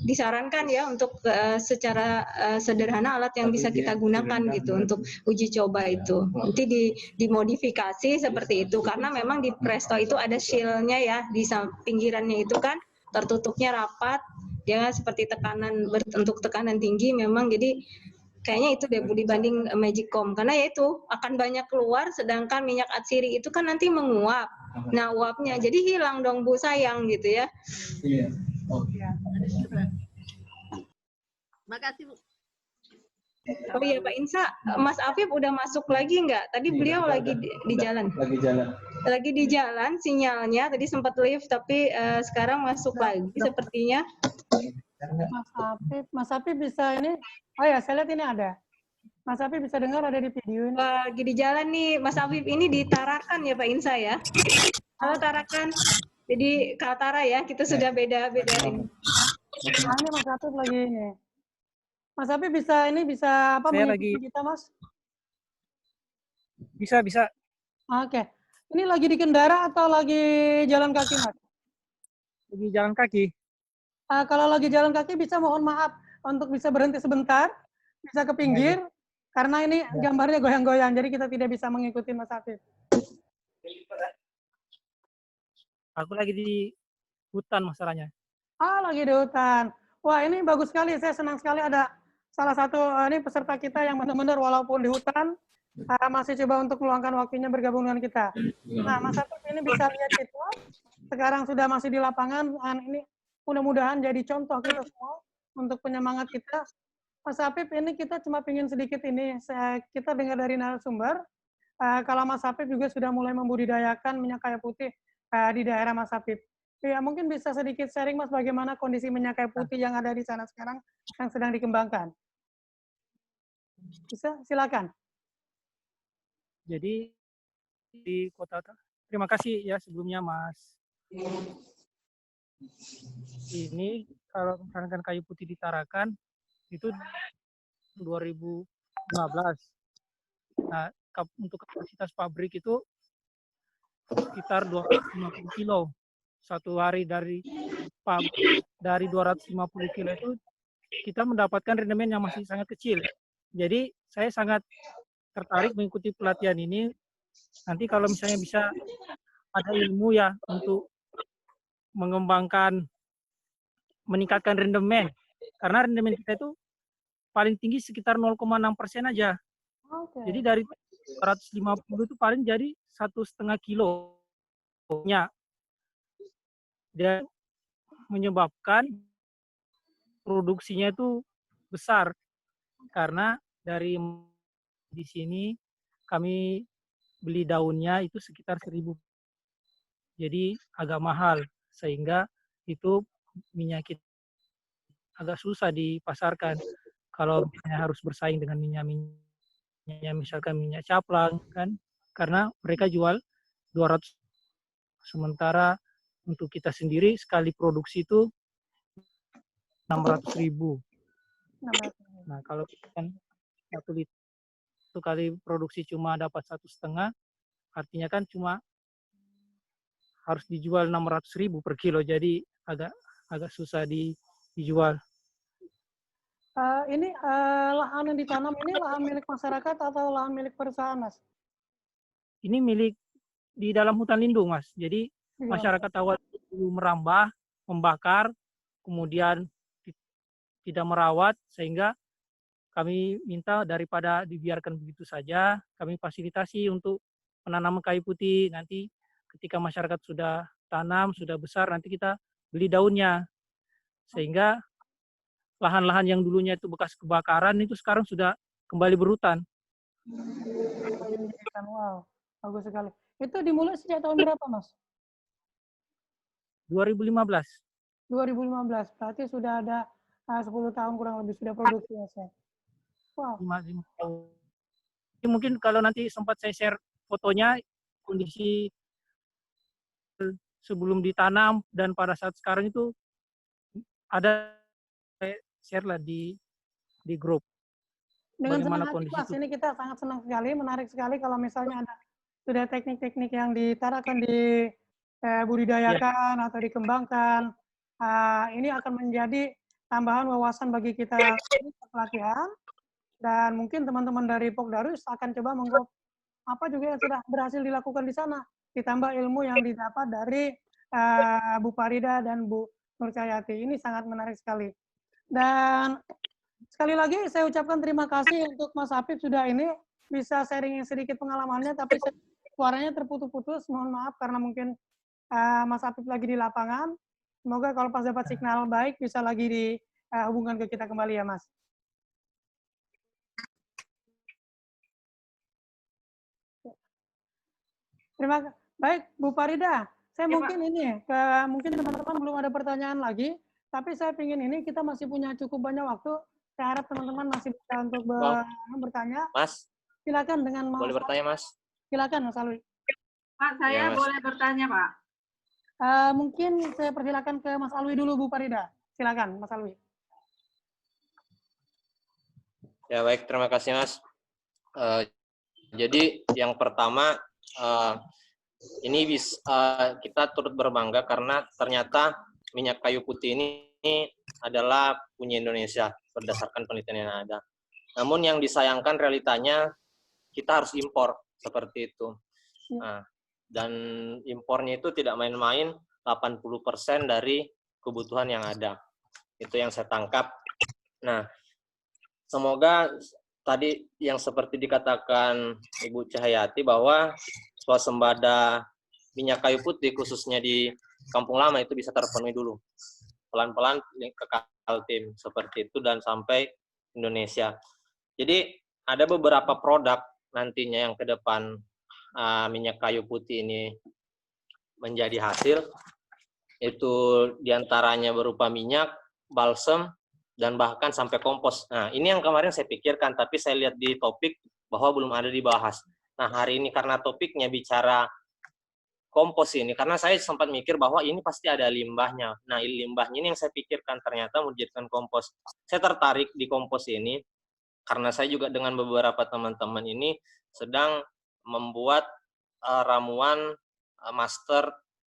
disarankan ya untuk secara sederhana alat yang bisa kita gunakan gitu untuk uji coba itu. Nanti dimodifikasi seperti itu karena memang di Presto itu ada shield-nya ya di pinggirannya itu kan tertutupnya rapat, dia seperti tekanan berbentuk tekanan tinggi memang, jadi kayaknya itu deh Bu dibanding Magicom karena ya itu akan banyak keluar, sedangkan minyak atsiri itu kan nanti menguap. Nah uapnya jadi hilang dong Bu, sayang gitu ya. Iya. Oke. Makasih Bu. Oh iya Pak Insa, Mas Afif udah masuk lagi nggak? Tadi beliau lagi di jalan. Lagi di jalan sinyalnya, tadi sempat live tapi sekarang masuk lagi sepertinya. Mas Afif bisa ini. Oh ya, saya lihat ini ada. Mas Afif bisa dengar ada di video ini. Lagi di jalan nih, Mas Afif ini di Tarakan ya Pak Insa ya. Halo Tarakan. Jadi Kaltara ya, kita sudah beda-bedain. Nah, ini Mas Afif lagi ini. Mas Afif bisa ini bisa apa mengikuti kita Mas? Bisa. Oke. Ini lagi di kendara atau lagi jalan kaki Mas? Lagi jalan kaki. Kalau lagi jalan kaki bisa mohon maaf untuk bisa berhenti sebentar, bisa ke pinggir, karena ini gambarnya goyang-goyang, jadi kita tidak bisa mengikuti Mas Afif. Aku lagi di hutan masalahnya. Lagi di hutan. Wah ini bagus sekali, saya senang sekali ada salah satu ini peserta kita yang benar-benar walaupun di hutan, masih coba untuk meluangkan waktunya bergabung dengan kita. Nah Mas Afif ini bisa lihat itu, sekarang sudah masih di lapangan, ini mudah-mudahan jadi contoh kita semua untuk penyemangat kita. Mas Afif ini kita cuma ingin sedikit ini, kita dengar dari narasumber, kalau Mas Afif juga sudah mulai membudidayakan minyak kayu putih di daerah Mas Afif. Ya mungkin bisa sedikit sharing Mas bagaimana kondisi minyak kayu putih yang ada di sana sekarang yang sedang dikembangkan. Bisa, silakan. Jadi di kota, terima kasih ya sebelumnya Mas. Ini kalau misalkan kayu putih di Tarakan itu 2015. Nah, untuk kapasitas pabrik itu sekitar 250 kilo. Satu hari dari 250 kilo itu kita mendapatkan rendemen yang masih sangat kecil. Jadi saya sangat tertarik mengikuti pelatihan ini. Nanti kalau misalnya bisa ada ilmu ya untuk mengembangkan, meningkatkan rendemen. Karena rendemen kita itu paling tinggi sekitar 0,6% aja. Okay. Jadi dari 250 itu paling jadi 1,5 kilonya, dan menyebabkan produksinya itu besar karena dari di sini kami beli daunnya itu sekitar 1.000, jadi agak mahal sehingga itu minyak kita agak susah dipasarkan. Kalau misalnya harus bersaing dengan minyak misalkan minyak caplang kan, karena mereka jual 200, sementara untuk kita sendiri sekali produksi itu 600.000. Nah kalau kan 1 liter itu kali produksi cuma dapat 1,5, artinya kan cuma harus dijual 600.000 per kilo, jadi agak susah dijual. Ini lahan yang ditanam ini lahan milik masyarakat atau lahan milik perusahaan, Mas? Ini milik di dalam hutan lindung, Mas. Jadi masyarakat awal dulu merambah, membakar, kemudian tidak merawat, sehingga kami minta daripada dibiarkan begitu saja, kami fasilitasi untuk penanaman kayu putih. Nanti ketika masyarakat sudah tanam, sudah besar, nanti kita beli daunnya. Sehingga lahan-lahan yang dulunya itu bekas kebakaran itu sekarang sudah kembali berhutan. Wow, bagus sekali. Itu dimulai sejak tahun berapa, Mas? 2015. 2015, berarti sudah ada 10 tahun kurang lebih sudah produksi ya, saya. Wow. 5 tahun. Mungkin kalau nanti sempat saya share fotonya, kondisi sebelum ditanam dan pada saat sekarang itu ada, saya share lah di grup. Dengan bagaimana senang hati, kondisi Mas, itu. ini kita sangat senang sekali, menarik sekali kalau misalnya ada sudah teknik-teknik yang ditarakan di budidayakan atau dikembangkan. Ini akan menjadi tambahan wawasan bagi kita pelatihan, dan mungkin teman-teman dari Pokdarus akan coba mengkop apa juga yang sudah berhasil dilakukan di sana, ditambah ilmu yang didapat dari Bu Farida dan Bu Nurcahyati. Ini sangat menarik sekali. Dan sekali lagi saya ucapkan terima kasih untuk Mas Apip sudah ini bisa sharing sedikit pengalamannya, tapi suaranya terputus-putus. Mohon maaf karena mungkin Mas Apip lagi di lapangan. Semoga kalau pas dapat signal baik bisa lagi dihubungkan ke kita kembali ya, Mas. Terima kasih. Baik, Bu Farida. Saya mungkin ini mungkin teman-teman belum ada pertanyaan lagi, tapi saya ingin ini kita masih punya cukup banyak waktu. Saya harap teman-teman masih bisa untuk bertanya. Mas, silakan dengan Mas. Boleh bertanya, Mas? Silakan, Mas Alwi. Pak, saya Ya, Mas. boleh bertanya, Pak? Mungkin saya persilakan ke Mas Alwi dulu, Bu Farida. Silakan, Mas Alwi. Ya, baik. Terima kasih, Mas. Jadi, yang pertama, ini kita turut berbangga karena ternyata minyak kayu putih ini adalah punya Indonesia berdasarkan penelitian yang ada. Namun yang disayangkan realitanya kita harus impor seperti itu. Nah, dan impornya itu tidak main-main, 80% dari kebutuhan yang ada. Itu yang saya tangkap. Nah, semoga tadi yang seperti dikatakan Ibu Cahyati bahwa swasembada minyak kayu putih khususnya di Kampung Lama itu bisa terpenuhi dulu. Pelan-pelan ke Kaltim seperti itu dan sampai Indonesia. Jadi ada beberapa produk nantinya yang ke depan minyak kayu putih ini menjadi hasil, itu diantaranya berupa minyak, balsem, dan bahkan sampai kompos. Nah, ini yang kemarin saya pikirkan, tapi saya lihat di topik bahwa belum ada dibahas. Nah, hari ini karena topiknya bicara kompos ini, karena saya sempat mikir bahwa ini pasti ada limbahnya. Nah, limbahnya ini yang saya pikirkan ternyata mau dijadikan kompos. Saya tertarik di kompos ini, karena saya juga dengan beberapa teman-teman ini sedang membuat ramuan master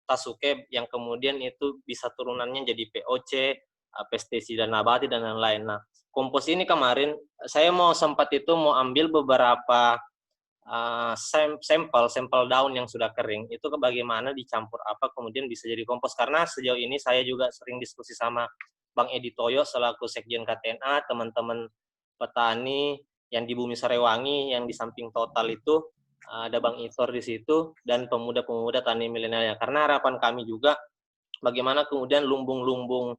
Tasuke yang kemudian itu bisa turunannya jadi POC, pestisida nabati, dan lain-lain. Nah, kompos ini kemarin saya sempat mau ambil beberapa sampel daun yang sudah kering, itu bagaimana dicampur apa kemudian bisa jadi kompos. Karena sejauh ini saya juga sering diskusi sama Bang Edi Toyo selaku Sekjen KTNA, teman-teman petani, yang di Bumi Sarewangi, yang di samping Total itu ada Bang Itor di situ, dan pemuda-pemuda tani milenial. Karena harapan kami juga bagaimana kemudian lumbung-lumbung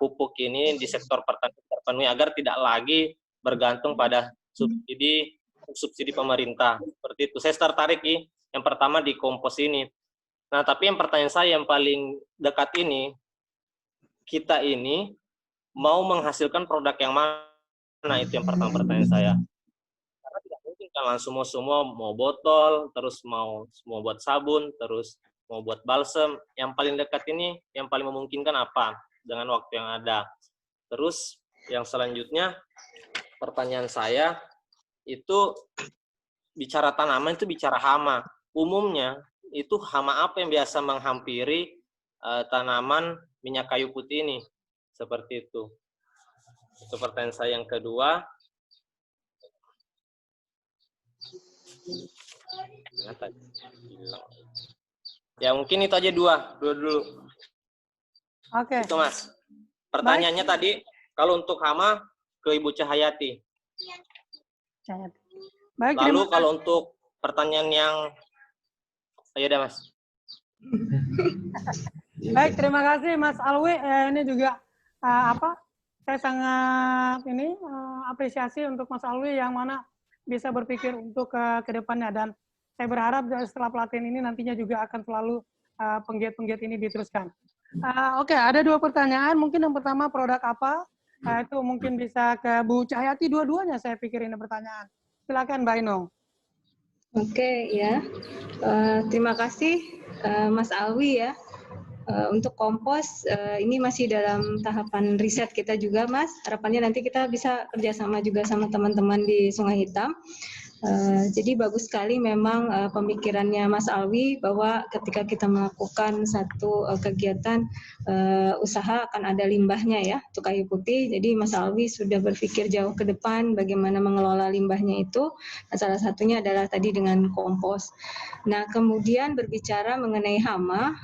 pupuk ini di sektor pertanian terpenuhi agar tidak lagi bergantung pada subsidi pemerintah. Seperti itu. Saya tertarik yang pertama di kompos ini. Nah, tapi yang pertanyaan saya yang paling dekat ini, kita ini mau menghasilkan produk yang mana, itu yang pertama pertanyaan saya. Karena tidak mungkin kan langsung semua mau botol, terus mau buat sabun, terus mau buat balsem. Yang paling dekat ini, yang paling memungkinkan apa dengan waktu yang ada. Terus yang selanjutnya, pertanyaan saya itu bicara tanaman itu bicara hama. Umumnya itu hama apa yang biasa menghampiri tanaman minyak kayu putih ini? Seperti itu. Itu pertanyaan saya yang kedua. Ya mungkin itu aja dua dulu. Oke. Itu Mas. Pertanyaannya tadi, kalau untuk hama ke Ibu Cahayati. Baik, lalu kalau untuk pertanyaan yang, ayo dah Mas. Baik, terima kasih Mas Alwi. Ini juga saya sangat apresiasi untuk Mas Alwi yang mana bisa berpikir untuk ke depannya, dan saya berharap setelah pelatihan ini nantinya juga akan selalu penggiat-penggiat ini diteruskan. Oke, ada dua pertanyaan. Mungkin yang pertama produk apa? Itu mungkin bisa ke Bu Cahyati, dua-duanya saya pikir ini pertanyaan. Silakan Mbak Inung. Oke, ya. Terima kasih Mas Alwi ya. Untuk kompos ini masih dalam tahapan riset kita juga, Mas. Harapannya nanti kita bisa kerjasama juga sama teman-teman di Sungai Hitam. Jadi bagus sekali memang pemikirannya Mas Alwi bahwa ketika kita melakukan satu kegiatan usaha akan ada limbahnya ya untuk kayu putih. Jadi Mas Alwi sudah berpikir jauh ke depan bagaimana mengelola limbahnya itu. Nah, salah satunya adalah tadi dengan kompos. Nah, kemudian berbicara mengenai hama,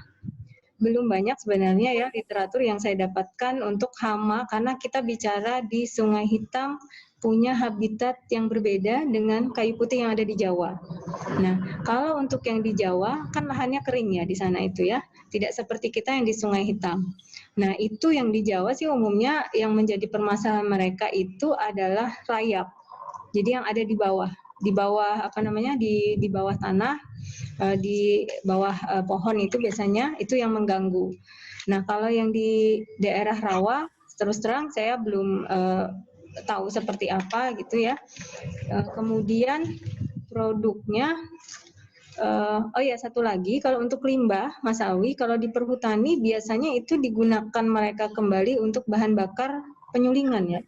belum banyak sebenarnya ya literatur yang saya dapatkan untuk hama, karena kita bicara di Sungai Hitam punya habitat yang berbeda dengan kayu putih yang ada di Jawa. Nah, kalau untuk yang di Jawa kan lahannya kering ya di sana itu ya, tidak seperti kita yang di Sungai Hitam. Nah, itu yang di Jawa sih umumnya yang menjadi permasalahan mereka itu adalah rayap. Jadi yang ada di bawah di bawah tanah, di bawah pohon itu biasanya itu yang mengganggu. Nah, kalau yang di daerah rawa, terus terang saya belum tahu seperti apa gitu ya. Kemudian produknya, satu lagi, kalau untuk limbah, Mas Alwi, kalau di perhutani biasanya itu digunakan mereka kembali untuk bahan bakar penyulingan ya.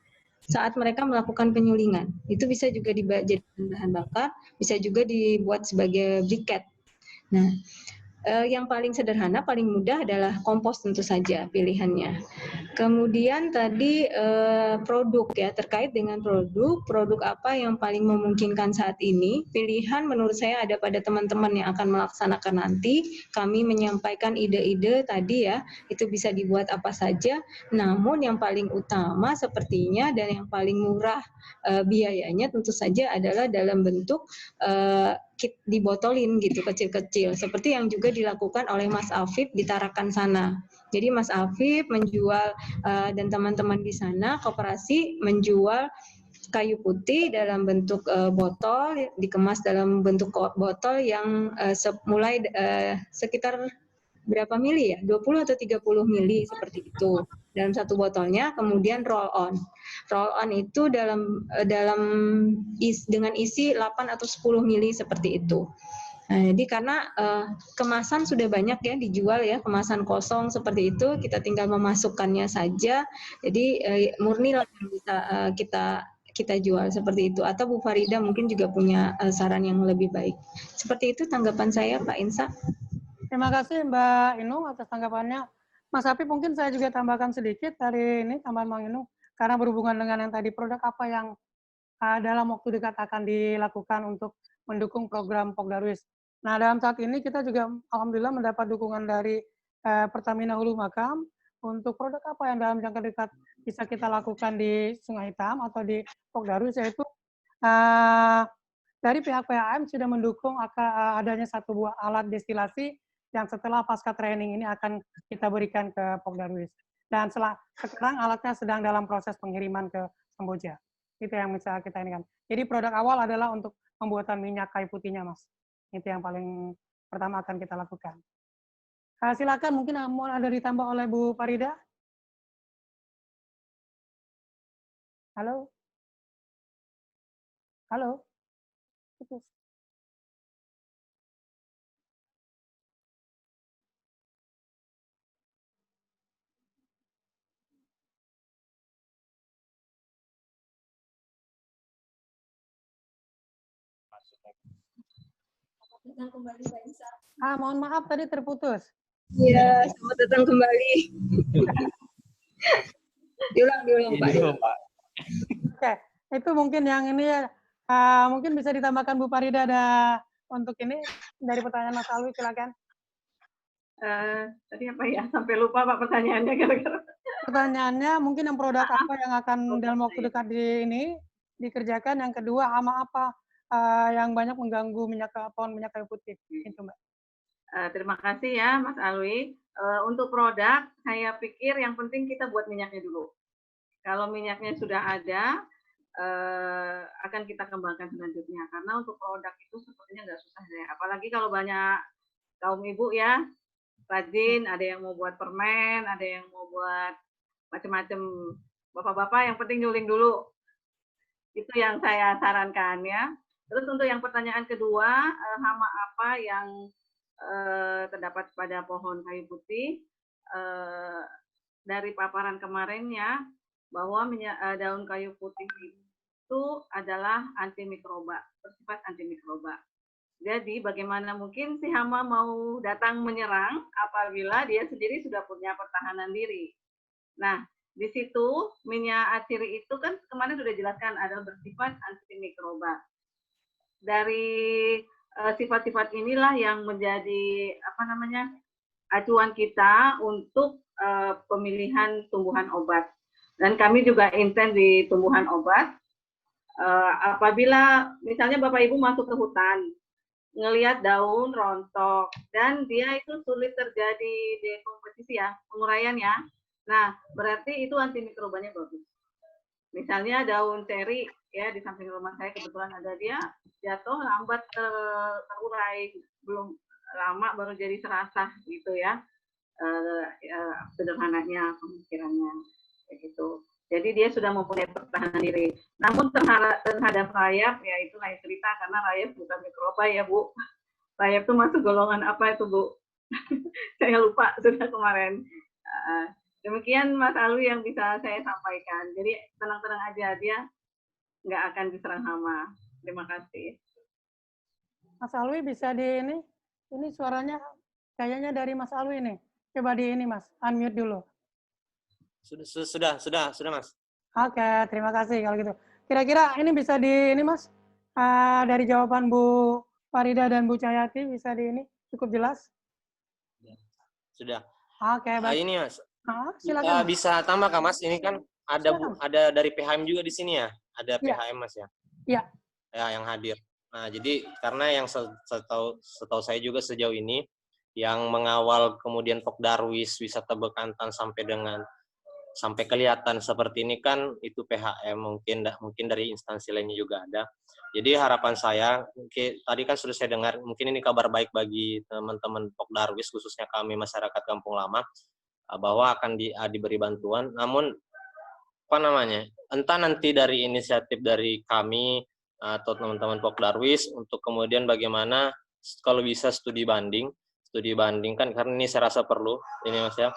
Saat mereka melakukan penyulingan, itu bisa juga dijadikan bahan bakar, bisa juga dibuat sebagai briket. Nah, yang paling sederhana, paling mudah adalah kompos tentu saja pilihannya. Kemudian tadi produk ya, terkait dengan produk apa yang paling memungkinkan saat ini, pilihan menurut saya ada pada teman-teman yang akan melaksanakan nanti. Kami menyampaikan ide-ide tadi ya, itu bisa dibuat apa saja, namun yang paling utama sepertinya dan yang paling murah biayanya tentu saja adalah dalam bentuk kit dibotolin gitu kecil-kecil, seperti yang juga dilakukan oleh Mas Afif di Tarakan sana. Jadi Mas Afif menjual dan teman-teman di sana koperasi menjual kayu putih dalam bentuk botol, dikemas dalam bentuk botol yang mulai sekitar berapa mili ya? 20 atau 30 mili seperti itu dalam satu botolnya, kemudian roll on. Roll on itu dengan isi 8 atau 10 mili seperti itu. Nah, jadi karena kemasan sudah banyak ya dijual ya, kemasan kosong seperti itu, kita tinggal memasukkannya saja. Jadi murni lah yang bisa kita jual seperti itu. Atau Bu Farida mungkin juga punya saran yang lebih baik. Seperti itu tanggapan saya, Pak Insa. Terima kasih Mbak Inung atas tanggapannya. Mas Apip, mungkin saya juga tambahkan sedikit dari ini tambahan Bang Inung, karena berhubungan dengan yang tadi, produk apa yang dalam waktu dekat akan dilakukan untuk mendukung program Pokdarwis. Nah, dalam saat ini kita juga alhamdulillah mendapat dukungan dari Pertamina Hulu Makam untuk produk apa yang dalam jangka dekat bisa kita lakukan di Sungai Hitam atau di Pok Darwis, yaitu dari pihak PHM sudah mendukung adanya satu buah alat destilasi yang setelah pasca training ini akan kita berikan ke Pok Darwis. Dan sekarang alatnya sedang dalam proses pengiriman ke Kamboja. Itu yang bisa kita ini kan. Jadi produk awal adalah untuk pembuatan minyak kayu putihnya, Mas. Itu yang paling pertama akan kita lakukan. Silakan, mungkin mau ada ditambah oleh Bu Farida. Halo? Halo? Putus. Mohon maaf tadi terputus. Iya, selamat datang kembali. diulang Pak. Oke, itu mungkin yang ini ya, mungkin bisa ditambahkan Bu Farida ada untuk ini dari pertanyaan Mas Alwi, silakan. Tadi apa ya? Sampai lupa Pak pertanyaannya kira-kira. Pertanyaannya mungkin yang produk apa yang akan dalam waktu dekat ini dikerjakan, yang kedua hama apa yang banyak mengganggu pohon minyak kayu putih. Itu, Mbak. Terima kasih ya Mas Alwi. Untuk produk, saya pikir yang penting kita buat minyaknya dulu. Kalau minyaknya sudah ada, akan kita kembangkan selanjutnya. Karena untuk produk itu sepertinya nggak susah ya. Apalagi kalau banyak kaum ibu ya, rajin, ada yang mau buat permen, ada yang mau buat macam-macam. Bapak-bapak yang penting nyuling dulu. Itu yang saya sarankan ya. Terus untuk yang pertanyaan kedua, hama apa yang terdapat pada pohon kayu putih, dari paparan kemarinnya bahwa daun kayu putih itu adalah antimikroba, bersifat antimikroba. Jadi bagaimana mungkin si hama mau datang menyerang apabila dia sendiri sudah punya pertahanan diri. Nah, di situ minyak atsiri itu kan kemarin sudah jelaskan adalah bersifat antimikroba. Dari sifat-sifat inilah yang menjadi acuan kita untuk pemilihan tumbuhan obat. Dan kami juga intens di tumbuhan obat. Apabila misalnya Bapak Ibu masuk ke hutan, ngelihat daun rontok dan dia itu sulit terjadi dekomposisi ya, penguraian ya. Nah, berarti itu antimikrobanya bagus. Misalnya daun ceri ya, di samping rumah saya kebetulan ada, dia jatuh lambat terurai, belum lama baru jadi serasa gitu ya. Sederhananya pemikirannya kayak gitu. Jadi dia sudah mempunyai pertahanan diri. Namun terhadap rayap ya itu lain cerita, karena rayap bukan mikroba ya Bu. Rayap itu masuk golongan apa itu Bu? Saya lupa sudah kemarin. Demikian Mas Alwi yang bisa saya sampaikan. Jadi tenang-tenang aja, dia nggak akan diserang hama. Terima kasih. Mas Alwi bisa di ini suaranya kayaknya dari Mas Alwi nih. Coba di ini Mas, unmute dulu. Sudah Mas. Oke, terima kasih kalau gitu. Kira-kira ini bisa di ini Mas, dari jawaban Bu Farida dan Bu Cahyati bisa di ini cukup jelas? Sudah. Oke, baik. Ini Mas. Silakan. Bisa tambah Kak Mas? Ini kan ada dari PHM juga di sini ya? Ada PHM Mas ya? Iya. Ya, yang hadir. Nah, jadi karena yang setahu saya juga sejauh ini yang mengawal kemudian Pok Darwis, wisata Bekantan sampai kelihatan seperti ini kan itu PHM, mungkin dari instansi lainnya juga ada. Jadi harapan saya, tadi kan sudah saya dengar, mungkin ini kabar baik bagi teman-teman Pok Darwis, khususnya kami masyarakat Kampung Lama, bahwa akan diberi bantuan. Namun entah nanti dari inisiatif dari kami atau teman-teman Pok Darwis untuk kemudian bagaimana kalau bisa studi banding kan, karena ini saya rasa perlu ini Mas ya.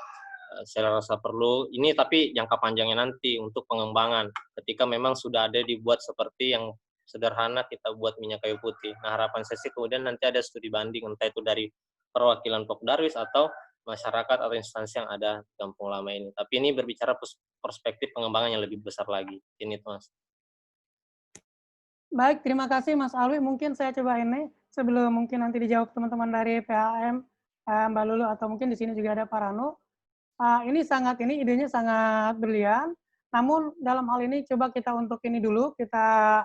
Saya rasa perlu ini, tapi jangka panjangnya nanti untuk pengembangan ketika memang sudah ada dibuat seperti yang sederhana kita buat minyak kayu putih. Nah, harapan saya sih kemudian nanti ada studi banding, entah itu dari perwakilan Pok Darwis atau masyarakat atau instansi yang ada di Kampung Lama ini. Tapi ini berbicara perspektif pengembangan yang lebih besar lagi. Ini tuh Mas. Baik, terima kasih Mas Alwi. Mungkin saya coba ini sebelum mungkin nanti dijawab teman-teman dari PHM, Mbak Lulu, atau mungkin di sini juga ada Pak Rano. ini idenya sangat brilian. Namun dalam hal ini coba kita untuk ini dulu, kita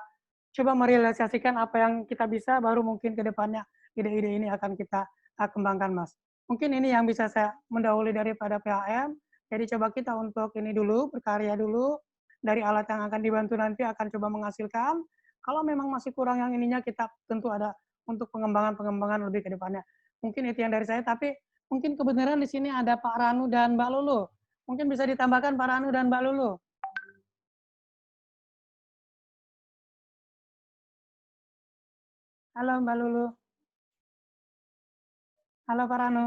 coba merealisasikan apa yang kita bisa, baru mungkin ke depannya ide-ide ini akan kita kembangkan, Mas. Mungkin ini yang bisa saya mendahului daripada PHM. Jadi coba kita untuk ini dulu, berkarya dulu, dari alat yang akan dibantu nanti akan coba menghasilkan. Kalau memang masih kurang yang ininya, kita tentu ada untuk pengembangan lebih ke depannya. Mungkin itu yang dari saya, tapi mungkin kebenaran di sini ada Pak Ranu dan Mbak Lulu. Mungkin bisa ditambahkan Pak Ranu dan Mbak Lulu. Halo Mbak Lulu. Halo Pak Ranu.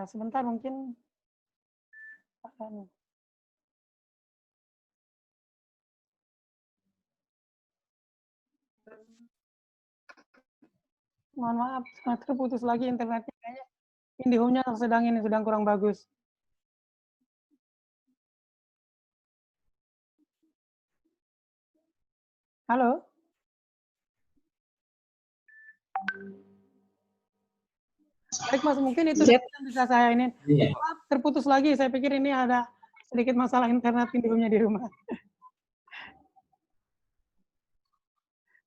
Sebentar mungkin Pak Ranu. Mohon maaf, terputus lagi internetnya. Kayaknya IndiHome-nya sedang kurang bagus. Halo? Baik Mas, mungkin itu bisa saya ini. Maaf, terputus lagi, saya pikir ini ada sedikit masalah internet IndiHome-nya di rumah.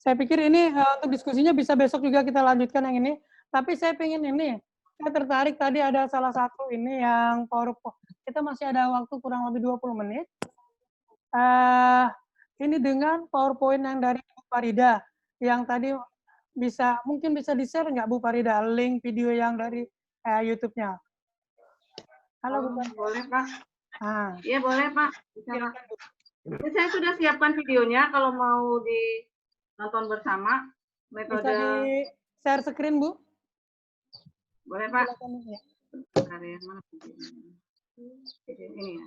Saya pikir ini untuk diskusinya bisa besok juga kita lanjutkan yang ini. Tapi saya pengen ini, saya tertarik tadi ada salah satu ini yang PowerPoint. Kita masih ada waktu kurang lebih 20 menit. Ini dengan PowerPoint yang dari Bu Farida, yang tadi mungkin bisa di-share nggak Bu Farida, link video yang dari YouTube-nya? Halo Bu Farida. Boleh Pak. Iya boleh Pak. Bisa Pak. Ini saya sudah siapkan videonya, kalau mau nonton bersama. Metode. Bisa di-share screen Bu? Boleh Pak. Karya mana ini ya. Ini.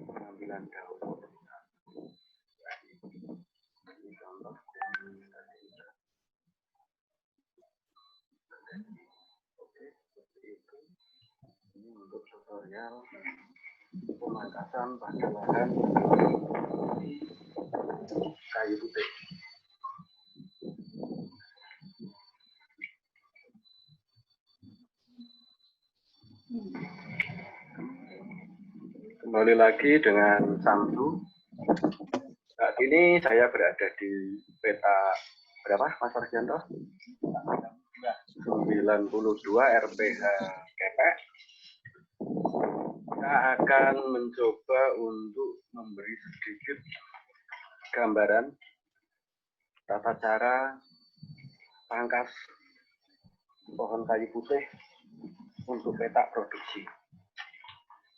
Pengambilan daun. Ini untuk tutorial pemangkasan pada lahan kayu putih. Kembali lagi dengan Samsu. Saat ini saya berada di peta berapa Mas Argianto? 92 RPH Kepek. Kita akan mencoba untuk memberi sedikit gambaran tata cara pangkas pohon kayu putih untuk peta produksi.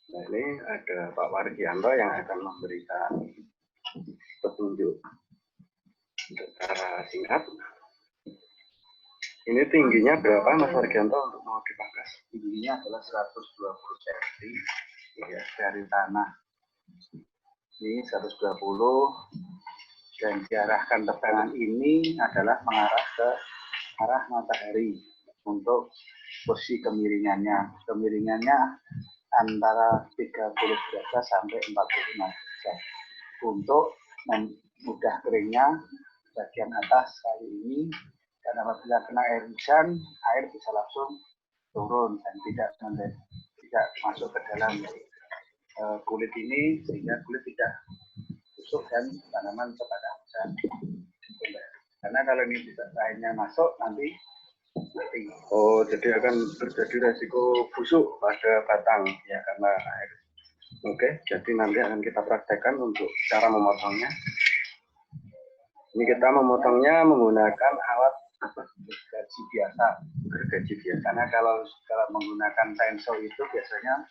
Nah, ini ada Pak Wargianto yang akan memberikan petunjuk secara singkat. Ini tingginya berapa Mas Wargianto untuk mau dipangkas? Tingginya adalah 120 cm ya, dari tanah. Ini 120 dan diarahkan tegangan ini adalah mengarah ke arah matahari untuk posisi kemiringannya. Kemiringannya antara 30 derajat sampai 45 derajat. Untuk mudah keringnya bagian atas kayu ini, dan apabila kena air hujan, air bisa langsung turun dan tidak masuk ke dalam kulit ini, sehingga kulit tidak busuk dan tanaman kepada hujan. Karena kalau ini tidak airnya masuk nanti mati. Oh, jadi akan terjadi resiko busuk pada batang ya karena air. Oke, jadi nanti akan kita praktekkan untuk cara memotongnya. Ini kita memotongnya menggunakan alat gergaji biasa. Karena kalau menggunakan chainsaw itu biasanya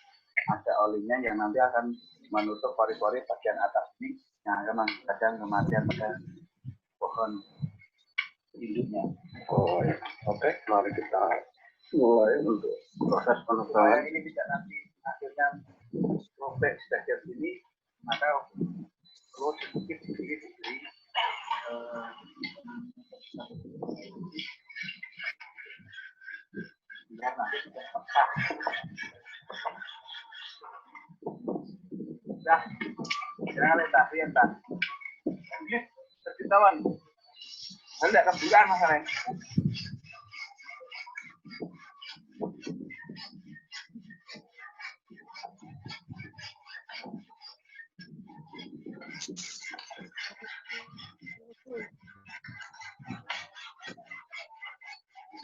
ada olinya yang nanti akan menutup pori-pori bagian atas ini yang akan mengakibatkan kematian pada pohon induknya. Oh ya, oke, mari kita mulai untuk proses penutupan. Ini tidak nanti akhirnya robek sebagian sini, maka perlu sedikit diberi Jangan tapi yang tak. Oke, tertawan. Ada kebukaan masalahnya.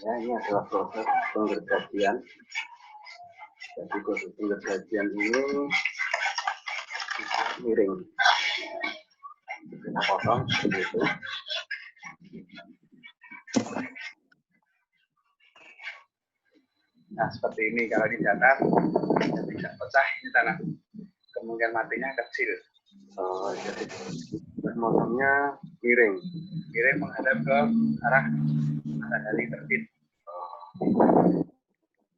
Ya, ini adalah proses penggergajian. Jadi proses penggergajian ini miring. Kita potong seperti itu. Nah, seperti ini kalau di datar tidak pecah ini tanah. Kemungkinan matinya kecil. Oh, jadi motongnya miring. Miring menghadap ke arah matahari terbit.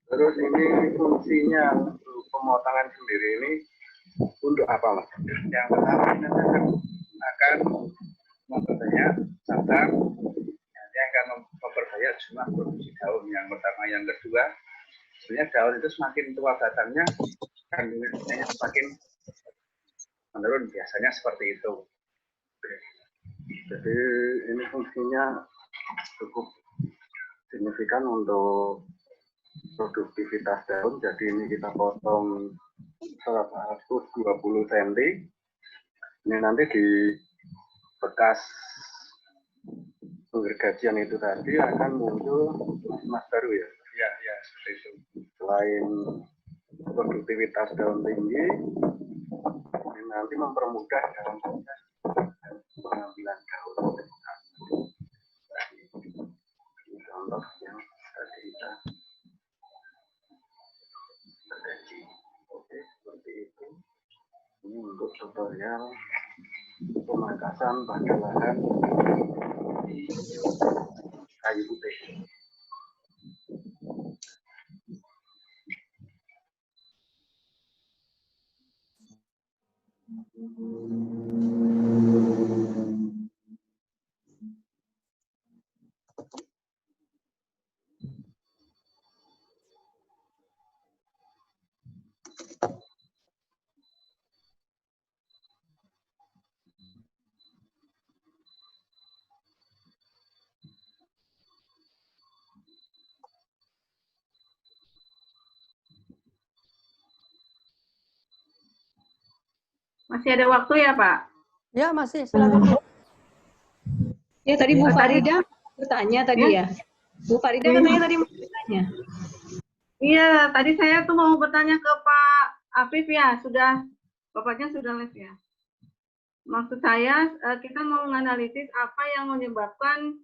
Terus ini fungsinya untuk pemotongan sendiri ini untuk apa, Mas? Yang pertama ini akan memperbanyak cabang, nanti akan memperbanyak jumlah produksi daun. Yang pertama, yang kedua, sebenarnya daun itu semakin tua batangnya, kandungannya semakin menurun, biasanya seperti itu. Jadi ini fungsinya cukup signifikan untuk produktivitas daun. Jadi ini kita potong 120 cm. Ini nanti di bekas penggergajian itu tadi akan muncul emas baru ya. Ya, ya seperti itu. Selain produktivitas daun tinggi, ini nanti mempermudah dalam proses pengambilan daun. Ini contoh yang tadi kita gergaji. Oke, seperti itu. Ini untuk tutorial pemangkasan pada lahan di kayu putih. Masih ada waktu ya, Pak? Ya, masih. Silakan. Ya, tadi Bu Farida bertanya tadi ya. Bu Farida katanya tadi mau bertanya. Iya, tadi saya tuh mau bertanya ke Pak Afif ya, Bapaknya sudah live ya. Maksud saya, kita mau menganalisis apa yang menyebabkan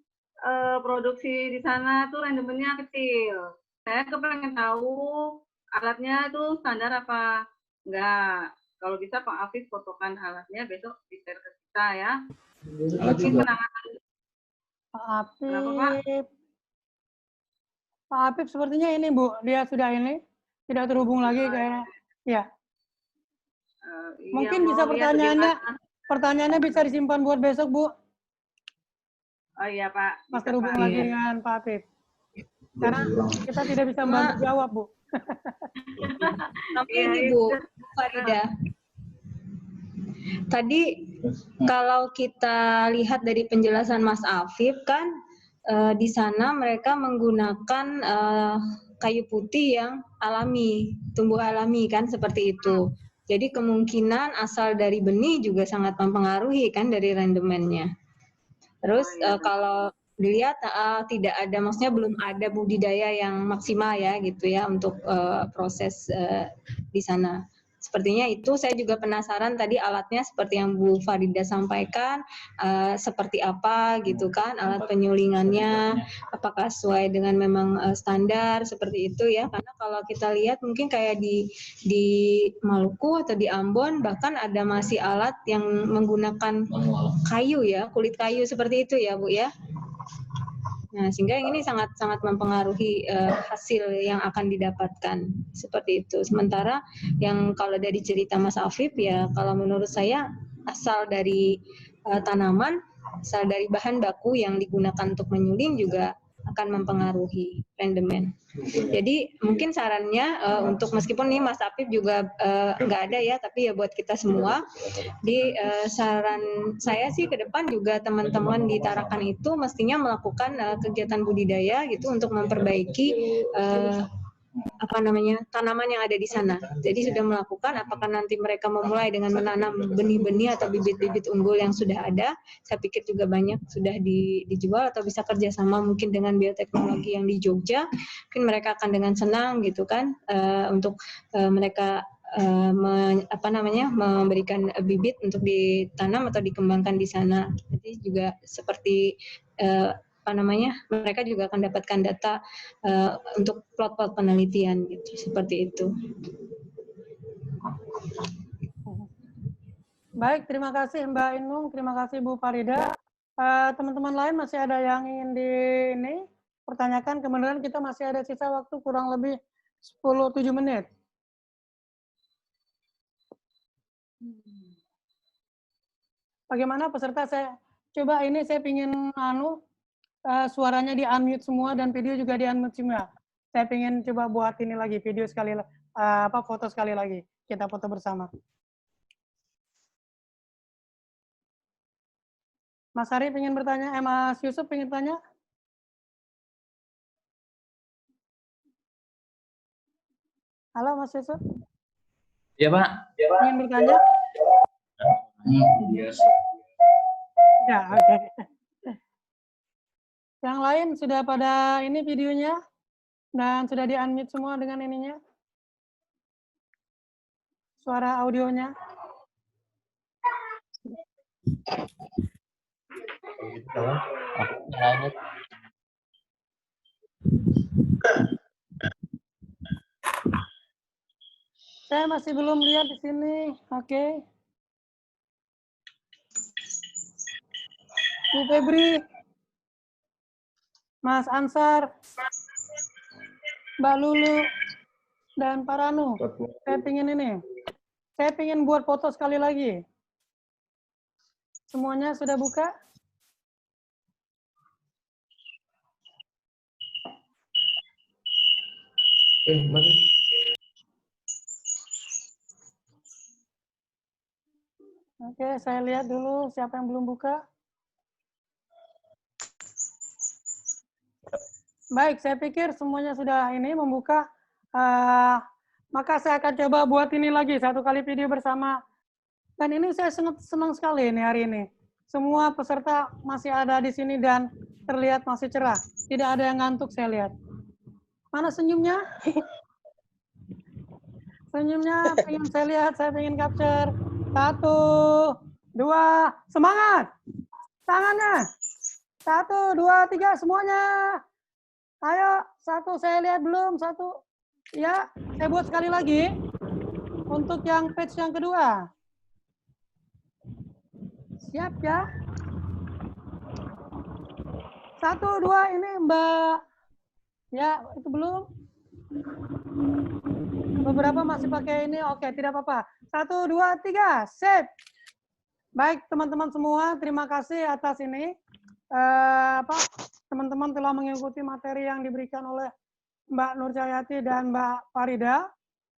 produksi di sana tuh rendemennya kecil. Saya kepengen tahu alatnya itu standar apa enggak. Kalau bisa Pak Afif fotokan alatnya besok di-share ke kita ya. Mungkin penanganan Pak Afif sepertinya ini Bu, dia sudah ini tidak terhubung lagi kayaknya. Ya. Mungkin bisa pertanyaannya bisa disimpan buat besok Bu. Oh iya Pak. Mas terhubung lagi dengan Pak Afif. Karena kita tidak bisa membantu jawab Bu. Tapi ini Bu Farida. Tadi kalau kita lihat dari penjelasan Mas Afif kan di sana mereka menggunakan kayu putih yang alami, tumbuh alami kan seperti itu. Jadi kemungkinan asal dari benih juga sangat mempengaruhi kan dari rendemennya. Terus kalau dilihat tidak ada, maksudnya belum ada budidaya yang maksimal ya gitu ya untuk proses di sana. Sepertinya itu. Saya juga penasaran tadi alatnya seperti yang Bu Farida sampaikan, seperti apa gitu kan alat penyulingannya, apakah sesuai dengan memang standar seperti itu ya. Karena kalau kita lihat mungkin kayak di Maluku atau di Ambon bahkan ada masih alat yang menggunakan kayu ya, kulit kayu seperti itu ya Bu ya. Nah, sehingga ini sangat mempengaruhi hasil yang akan didapatkan seperti itu. Sementara yang kalau dari cerita Mas Afif ya, kalau menurut saya asal dari tanaman, asal dari bahan baku yang digunakan untuk menyuling juga akan mempengaruhi rendemen. Jadi mungkin sarannya untuk meskipun nih Mas Apip juga nggak ada ya, tapi ya buat kita semua, saran saya sih ke depan juga teman-teman di Tarakan itu mestinya melakukan kegiatan budidaya gitu untuk memperbaiki tanaman yang ada di sana. Jadi sudah melakukan, apakah nanti mereka memulai dengan menanam benih-benih atau bibit-bibit unggul yang sudah ada, saya pikir juga banyak sudah dijual atau bisa kerjasama mungkin dengan bioteknologi yang di Jogja, mungkin mereka akan dengan senang gitu kan untuk mereka memberikan bibit untuk ditanam atau dikembangkan di sana. Jadi juga seperti mereka juga akan dapatkan data untuk plot-plot penelitian gitu, seperti itu. Baik, terima kasih Mbak Inung, terima kasih Bu Farida. Teman-teman lain masih ada yang ingin pertanyakan, kemudian kita masih ada sisa waktu kurang lebih 7 menit. Bagaimana peserta? Saya coba ini, saya ingin suaranya di-unmute semua dan video juga di-unmute semua. Saya ingin coba buat ini lagi, video sekali, foto sekali lagi. Kita foto bersama. Mas Ari ingin bertanya, Mas Yusuf ingin tanya? Halo Mas Yusuf? Iya Pak. Ingin bertanya? Ya, oke. Yang lain sudah pada ini videonya dan sudah di-unmute semua dengan ininya. Suara audionya. Saya masih belum lihat di sini. Oke. Bu Febri, Mas Ansar, Mbak Lulu, dan Pak Ranu. Saya ingin buat foto sekali lagi. Semuanya sudah buka? Oke, saya lihat dulu siapa yang belum buka. Baik, saya pikir semuanya sudah membuka. Maka saya akan coba buat ini lagi, satu kali video bersama. Dan ini saya sangat senang sekali ini hari ini. Semua peserta masih ada di sini dan terlihat masih cerah. Tidak ada yang ngantuk saya lihat. Mana senyumnya? Senyumnya pengen saya lihat, saya pengen capture. 1, 2, semangat! Tangannya! 1, 2, 3, semuanya! Ayo, 1 saya lihat belum, 1. Ya, saya buat sekali lagi. Untuk yang page yang kedua. Siap ya? 1, 2, ini Mbak. Ya, itu belum. Beberapa masih pakai ini, oke, tidak apa-apa. 1, 2, 3, sip. Baik, teman-teman semua, terima kasih atas ini. Teman-teman telah mengikuti materi yang diberikan oleh Mbak Nur Cahyati dan Mbak Farida.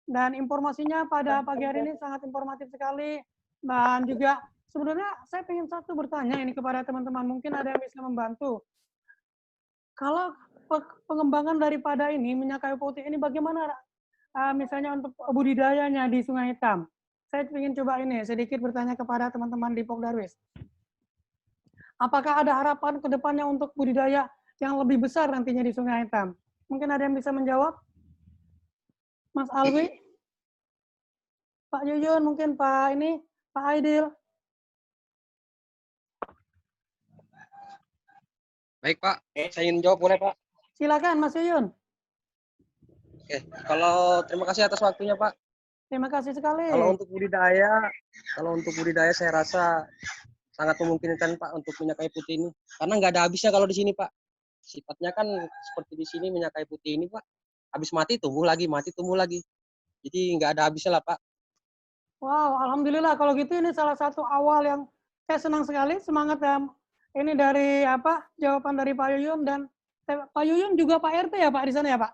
Dan informasinya pada pagi hari ini sangat informatif sekali. Dan juga sebenarnya saya ingin bertanya ini kepada teman-teman, mungkin ada yang bisa membantu. Kalau pengembangan daripada ini minyak kayu putih ini bagaimana misalnya untuk budidayanya di Sungai Hitam? Saya ingin coba ini sedikit bertanya kepada teman-teman di Pok Darwis. Apakah ada harapan ke depannya untuk budidaya yang lebih besar nantinya di Sungai Hitam? Mungkin ada yang bisa menjawab? Mas Alwi? Pak Yuyun, mungkin Pak Aidil? Baik Pak, saya ingin jawab boleh Pak? Silakan Mas Yuyun. Oke, kalau terima kasih atas waktunya Pak. Terima kasih sekali. Kalau untuk budidaya saya rasa sangat memungkinkan Pak untuk minyak kayu putih ini. Karena nggak ada habisnya kalau di sini Pak. Sifatnya kan seperti di sini minyak kayu putih ini Pak. Habis mati tumbuh lagi, mati tumbuh lagi. Jadi nggak ada habisnya lah Pak. Wow, alhamdulillah kalau gitu ini salah satu awal yang saya senang sekali, semangat ini dari jawaban dari Pak Yuyun, dan Pak Yuyun juga Pak RT ya Pak di sana ya Pak?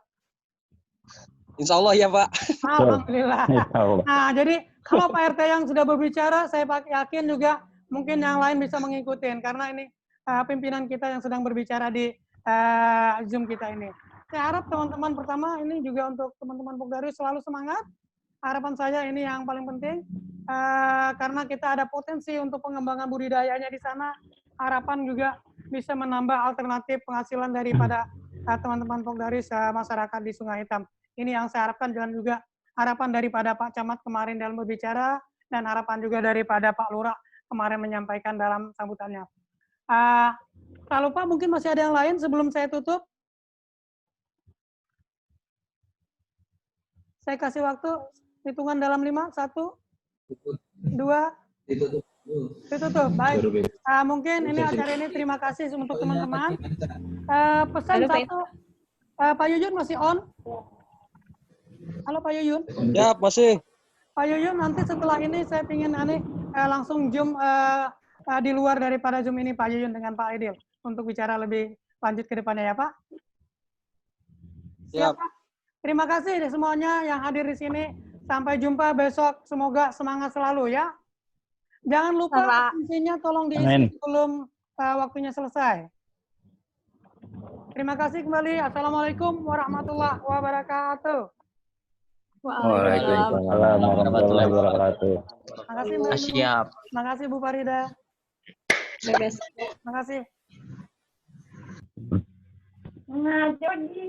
Insya Allah ya Pak. Alhamdulillah. Nah, jadi kalau Pak RT yang sudah berbicara, saya yakin juga mungkin yang lain bisa mengikuti karena ini pimpinan kita yang sedang berbicara di Zoom kita ini. Saya harap teman-teman pertama ini juga untuk teman-teman Pokdarius selalu semangat. Harapan saya ini yang paling penting karena kita ada potensi untuk pengembangan budidayanya di sana. Harapan juga bisa menambah alternatif penghasilan daripada teman-teman Pokdarius masyarakat di Sungai Hitam. Ini yang saya harapkan dan juga harapan daripada Pak Camat kemarin dalam berbicara dan harapan juga daripada Pak Lurah kemarin menyampaikan dalam sambutannya. Kalau Pak mungkin masih ada yang lain sebelum saya tutup. Saya kasih waktu hitungan dalam 5, 1, 2, ditutup. Baik. Mungkin ini acara ini terima kasih untuk teman-teman. Pesan satu, Pak Yuyun masih on? Halo Pak Yuyun. Ya, masih. Pak Yuyun, nanti setelah ini saya ingin langsung Zoom di luar daripada Zoom ini Pak Yuyun dengan Pak Aidil untuk bicara lebih lanjut ke depannya ya Pak. Siap. Terima kasih semuanya yang hadir di sini. Sampai jumpa besok. Semoga semangat selalu ya. Jangan lupa kuncinya tolong diisi sebelum waktunya selesai. Terima kasih kembali. Assalamualaikum warahmatullahi wabarakatuh. Waalaikumsalam warahmatullahi wabarakatuh. Terima kasih Mbak Inu. Siap. Terima kasih Bu Farida. Terima kasih. Nah, jadi